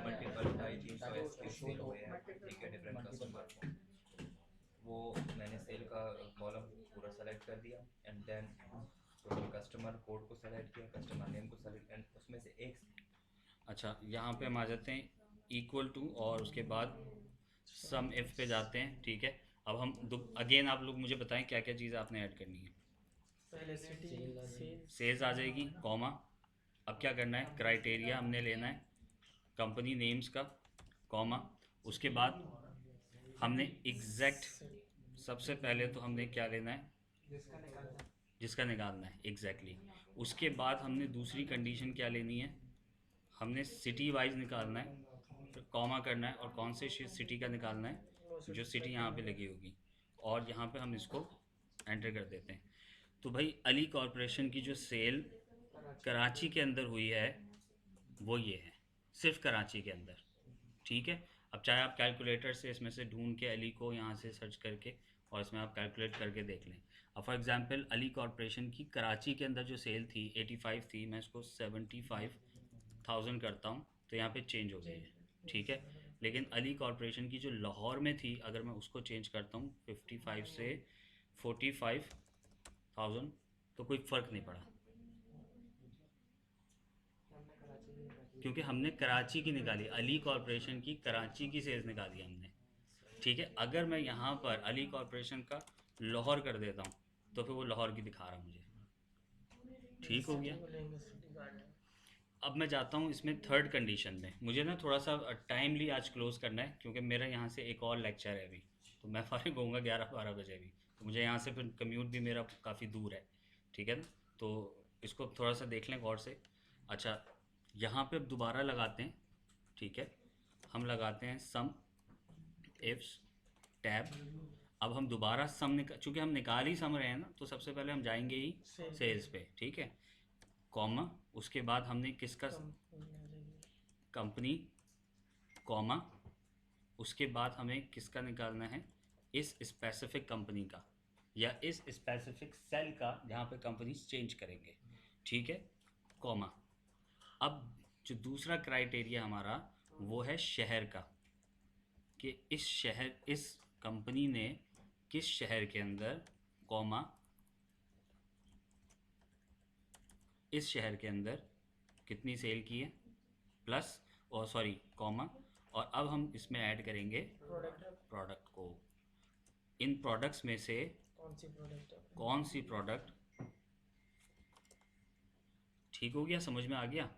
मल्टीपल 250-300 SKU सेल हुए हैं, ठीक है, डिफरेंट कस्टमर को। वो मैंने सेल का कॉलम पूरा सेलेक्ट कर दिया एंड देन कस्टमर कोड को सेलेक्ट किया, कस्टमर नेम को सेलेक्ट एंड उसमें से एक। अच्छा, यहाँ पे हम आ जाते हैं इक्वल टू और उसके बाद सम इफ पे जाते हैं, ठीक है। अब हम अगेन आप लोग मुझे बताएं क्या क्या चीज़ आपने ऐड करनी है। पहले सेल्स आ जाएगी, कॉमा। अब क्या करना है, क्राइटेरिया हमने लेना है कंपनी नेम्स का, कॉमा। उसके बाद हमने एग्जैक्ट, सबसे पहले तो हमने क्या लेना है, जिसका निकालना है एग्जैक्टली। उसके बाद हमने दूसरी कंडीशन क्या लेनी है, हमने सिटी वाइज निकालना है, फिर कॉमा करना है और कौन से सिटी का निकालना है, जो सिटी यहाँ पे लगी होगी, और यहाँ पे हम इसको एंटर कर देते हैं। तो भाई अली कॉरपोरेशन की जो सेल कराची के अंदर हुई है वो ये है, सिर्फ कराची के अंदर, ठीक है। अब चाहे आप कैलकुलेटर से इसमें से ढूंढ के अली को यहाँ से सर्च करके और इसमें आप कैलकुलेट करके देख लें। अब फॉर एग्जांपल अली कॉरपोरेशन की कराची के अंदर जो सेल थी 85 थी, मैं इसको 75,000 करता हूँ तो यहाँ पे चेंज हो गई है, ठीक है। लेकिन अली कॉरपोरेशन की जो लाहौर में थी, अगर मैं उसको चेंज करता हूँ 55 से 45,000 तो कोई फ़र्क नहीं पड़ा, क्योंकि हमने कराची की निकाली, अली कॉरपोरेशन की कराची की सेल्स निकाली हमने, ठीक है। अगर मैं यहाँ पर अली कॉरपोरेशन का लाहौर कर देता हूँ तो फिर वो लाहौर की दिखा रहा मुझे, ठीक हो गया। अब मैं जाता हूँ इसमें थर्ड कंडीशन में। मुझे ना थोड़ा सा टाइमली आज क्लोज़ करना है क्योंकि मेरा यहाँ से एक और लेक्चर है अभी, तो मैं फारिग होऊंगा 11-12 बजे भी, तो मुझे यहाँ से फिर कम्यूट भी मेरा काफ़ी दूर है, ठीक है ना। तो इसको थोड़ा सा देख लें गौर से। अच्छा, यहाँ पे अब दोबारा लगाते हैं, ठीक है। हम लगाते हैं सम इफ्स टैब। अब हम दोबारा सम चूँकि हम निकाल ही सम रहे हैं ना, तो सबसे पहले हम जाएंगे ही सेल्स पे, ठीक है, कॉमा। उसके बाद हमने किसका, कंपनी, कॉमा। उसके बाद हमें किसका निकालना है, इस स्पेसिफिक कंपनी का या इस स्पेसिफिक सेल का जहाँ पे कंपनीज चेंज करेंगे, ठीक है, कॉमा। अब जो दूसरा क्राइटेरिया हमारा वो है शहर का, कि इस शहर, इस कंपनी ने किस शहर के अंदर, कॉमा, इस शहर के अंदर कितनी सेल की है, प्लस और सॉरी कॉमा। और अब हम इसमें ऐड करेंगे प्रोडक्ट को। इन प्रोडक्ट्स में से कौन सी प्रोडक्ट, ठीक हो गया, समझ में आ गया।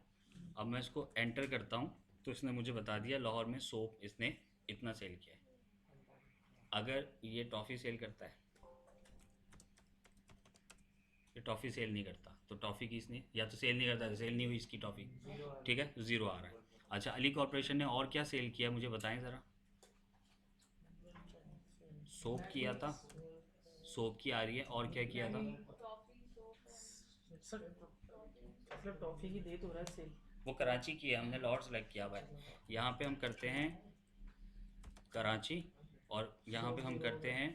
अब मैं इसको एंटर करता हूँ तो इसने मुझे बता दिया लाहौर में सोप इसने इतना सेल किया है। अगर ये टॉफ़ी सेल करता है, ये टॉफ़ी सेल नहीं करता, तो टॉफ़ी की इसने या तो सेल नहीं करता, तो सेल नहीं हुई इसकी टॉफ़ी, ठीक है, तो ज़ीरो आ रहा है। अच्छा, अली कॉर्पोरेशन ने और क्या सेल किया मुझे बताएं ज़रा। सोप किया था, सोप की आ रही है, और क्या किया था? सर मतलब टॉफी की दे तो रहा है सेल। वो कराची की है, हमने लॉट सेलेक्ट किया हुआ है। यहाँ पे हम करते हैं कराची और यहाँ पे हम करते हैं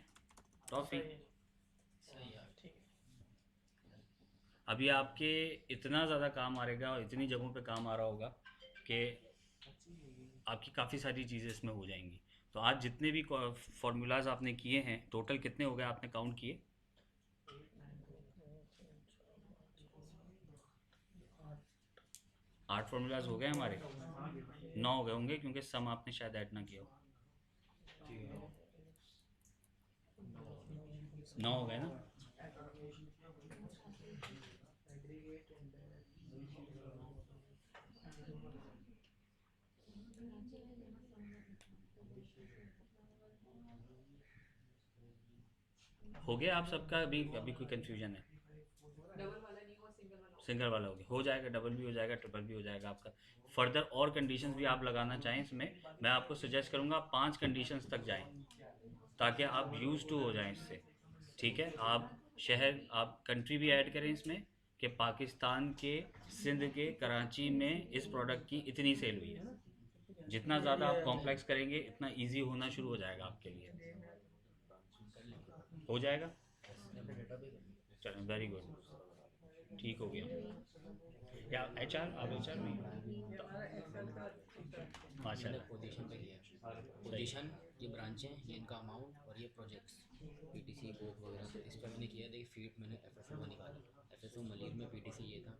टॉफ़ी। अभी आपके इतना ज़्यादा काम आ रहेगा और इतनी जगहों पे काम आ रहा होगा कि आपकी काफ़ी सारी चीज़ें इसमें हो जाएंगी। तो आज जितने भी फार्मूलाज आपने किए हैं, टोटल कितने हो गए आपने काउंट किए? 8 फार्मूलाज हो गए हमारे, 9 हो गए होंगे क्योंकि सम आपने शायद ऐड ना किया हो। 9 हो गए ना? हो गया आप सबका? अभी कोई कंफ्यूजन है? डबल वाला नहीं हुआ, सिंगल वाला सिंगल वाला हो गया, हो जाएगा, डबल भी हो जाएगा, ट्रिपल भी हो जाएगा आपका। फर्दर और कंडीशंस भी आप लगाना चाहें इसमें, मैं आपको सजेस्ट करूँगा 5 कंडीशंस तक जाएं ताकि आप यूज़ टू हो जाएं इससे, ठीक है। आप शहर, आप कंट्री भी ऐड करें इसमें कि पाकिस्तान के सिंध के कराची में इस प्रोडक्ट की इतनी सेल हुई है। जितना ज़्यादा आप कॉम्प्लेक्स करेंगे इतना ईजी होना शुरू हो जाएगा आपके लिए। हो जाएगा, चलें, वेरी गुड, ठीक हो गया। या HR, आप HR में माशाल्लाह। पोजीशन पे किया है, पोजीशन, ये ब्रांचें, ये इनका अमाउंट और ये प्रोजेक्ट्स PTC कोक वगैरह, तो इस पर मैंने किया। देखिए फीट मैंने FSO निकाली, FSO मलिर में PTC ये था,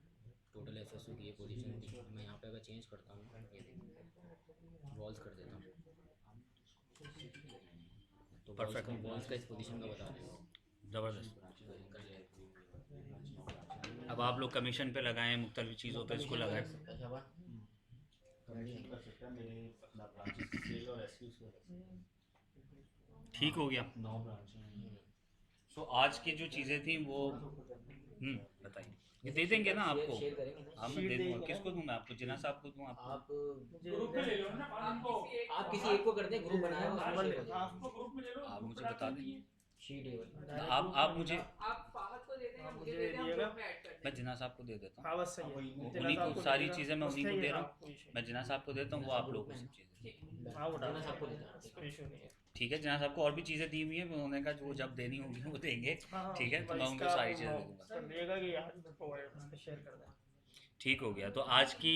टोटल FSO की ये पोजीशन थी। मैं यहाँ पे अगर चेंज करता हूँ, ये देखिए वॉल्स कर देता हूँ, तो परफेक्ट, वॉल्स का इस पोजीशन का बता दें, ज़बरदस्त। कर लिया। अब आप लोग कमीशन पे लगाएं, मुख्तलिफ चीज़ों पे इसको लगाएं। ठीक हो गया। 9 ब्रांचें। सो आज की जो चीज़ें थी वो बताइए, ये दे देंगे ना आपको? शेयर करेंगे ना? हाँ मैं दे दूँगा। किसको दूँ मैं आपको? जिना साहब को दूँ आपको? आप ग्रुप में ले लो ना, आप किसी एक को कर दें, ग्रुप बनाया हुआ उसमें आपको ग्रुप में ले लो। आप मुझे बता दें। शीट आप मुझे, आप फाहद को दे दें या मुझे दे दें, हम ग्रुप में ऐड कर दें। मैं जिना साहब को दे देता हूँ, हाँ बस सही है। उन्हीं को सारी चीज़ें मैं उन्हीं को दे रहा हूँ। मैं जिना साहब को देता हूँ, वो आप लोगों को सब चीज़ें। हाँ वो डालना सबको सबको देता है, कोई इशू नहीं है। ठीक है, जिना साहब को और भी चीज़ें दी हुई हैं, उन्होंने कहा वो जब देनी होगी वो देंगे, ठीक है, तो मैं उनको सारी चीज़ें दे दूँगा। करिएगा कि यार प्रोवाइड शेयर कर दें। ठीक हो गया। तो आज की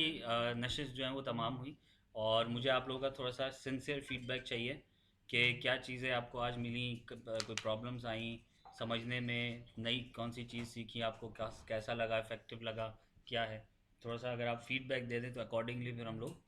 नशिश जो है वो तमाम हुई और मुझे आप लोगों का थोड़ा सा सिंसियर फीडबैक चाहिए कि क्या चीज़ें आपको आज मिली, कोई प्रॉब्लम्स आई समझने में, नई कौन सी चीज़ सीखी, आपको कैसा लगा, इफ़ेक्टिव लगा, क्या है। थोड़ा सा अगर आप फीडबैक दे दें तो अकॉर्डिंगली फिर हम लोग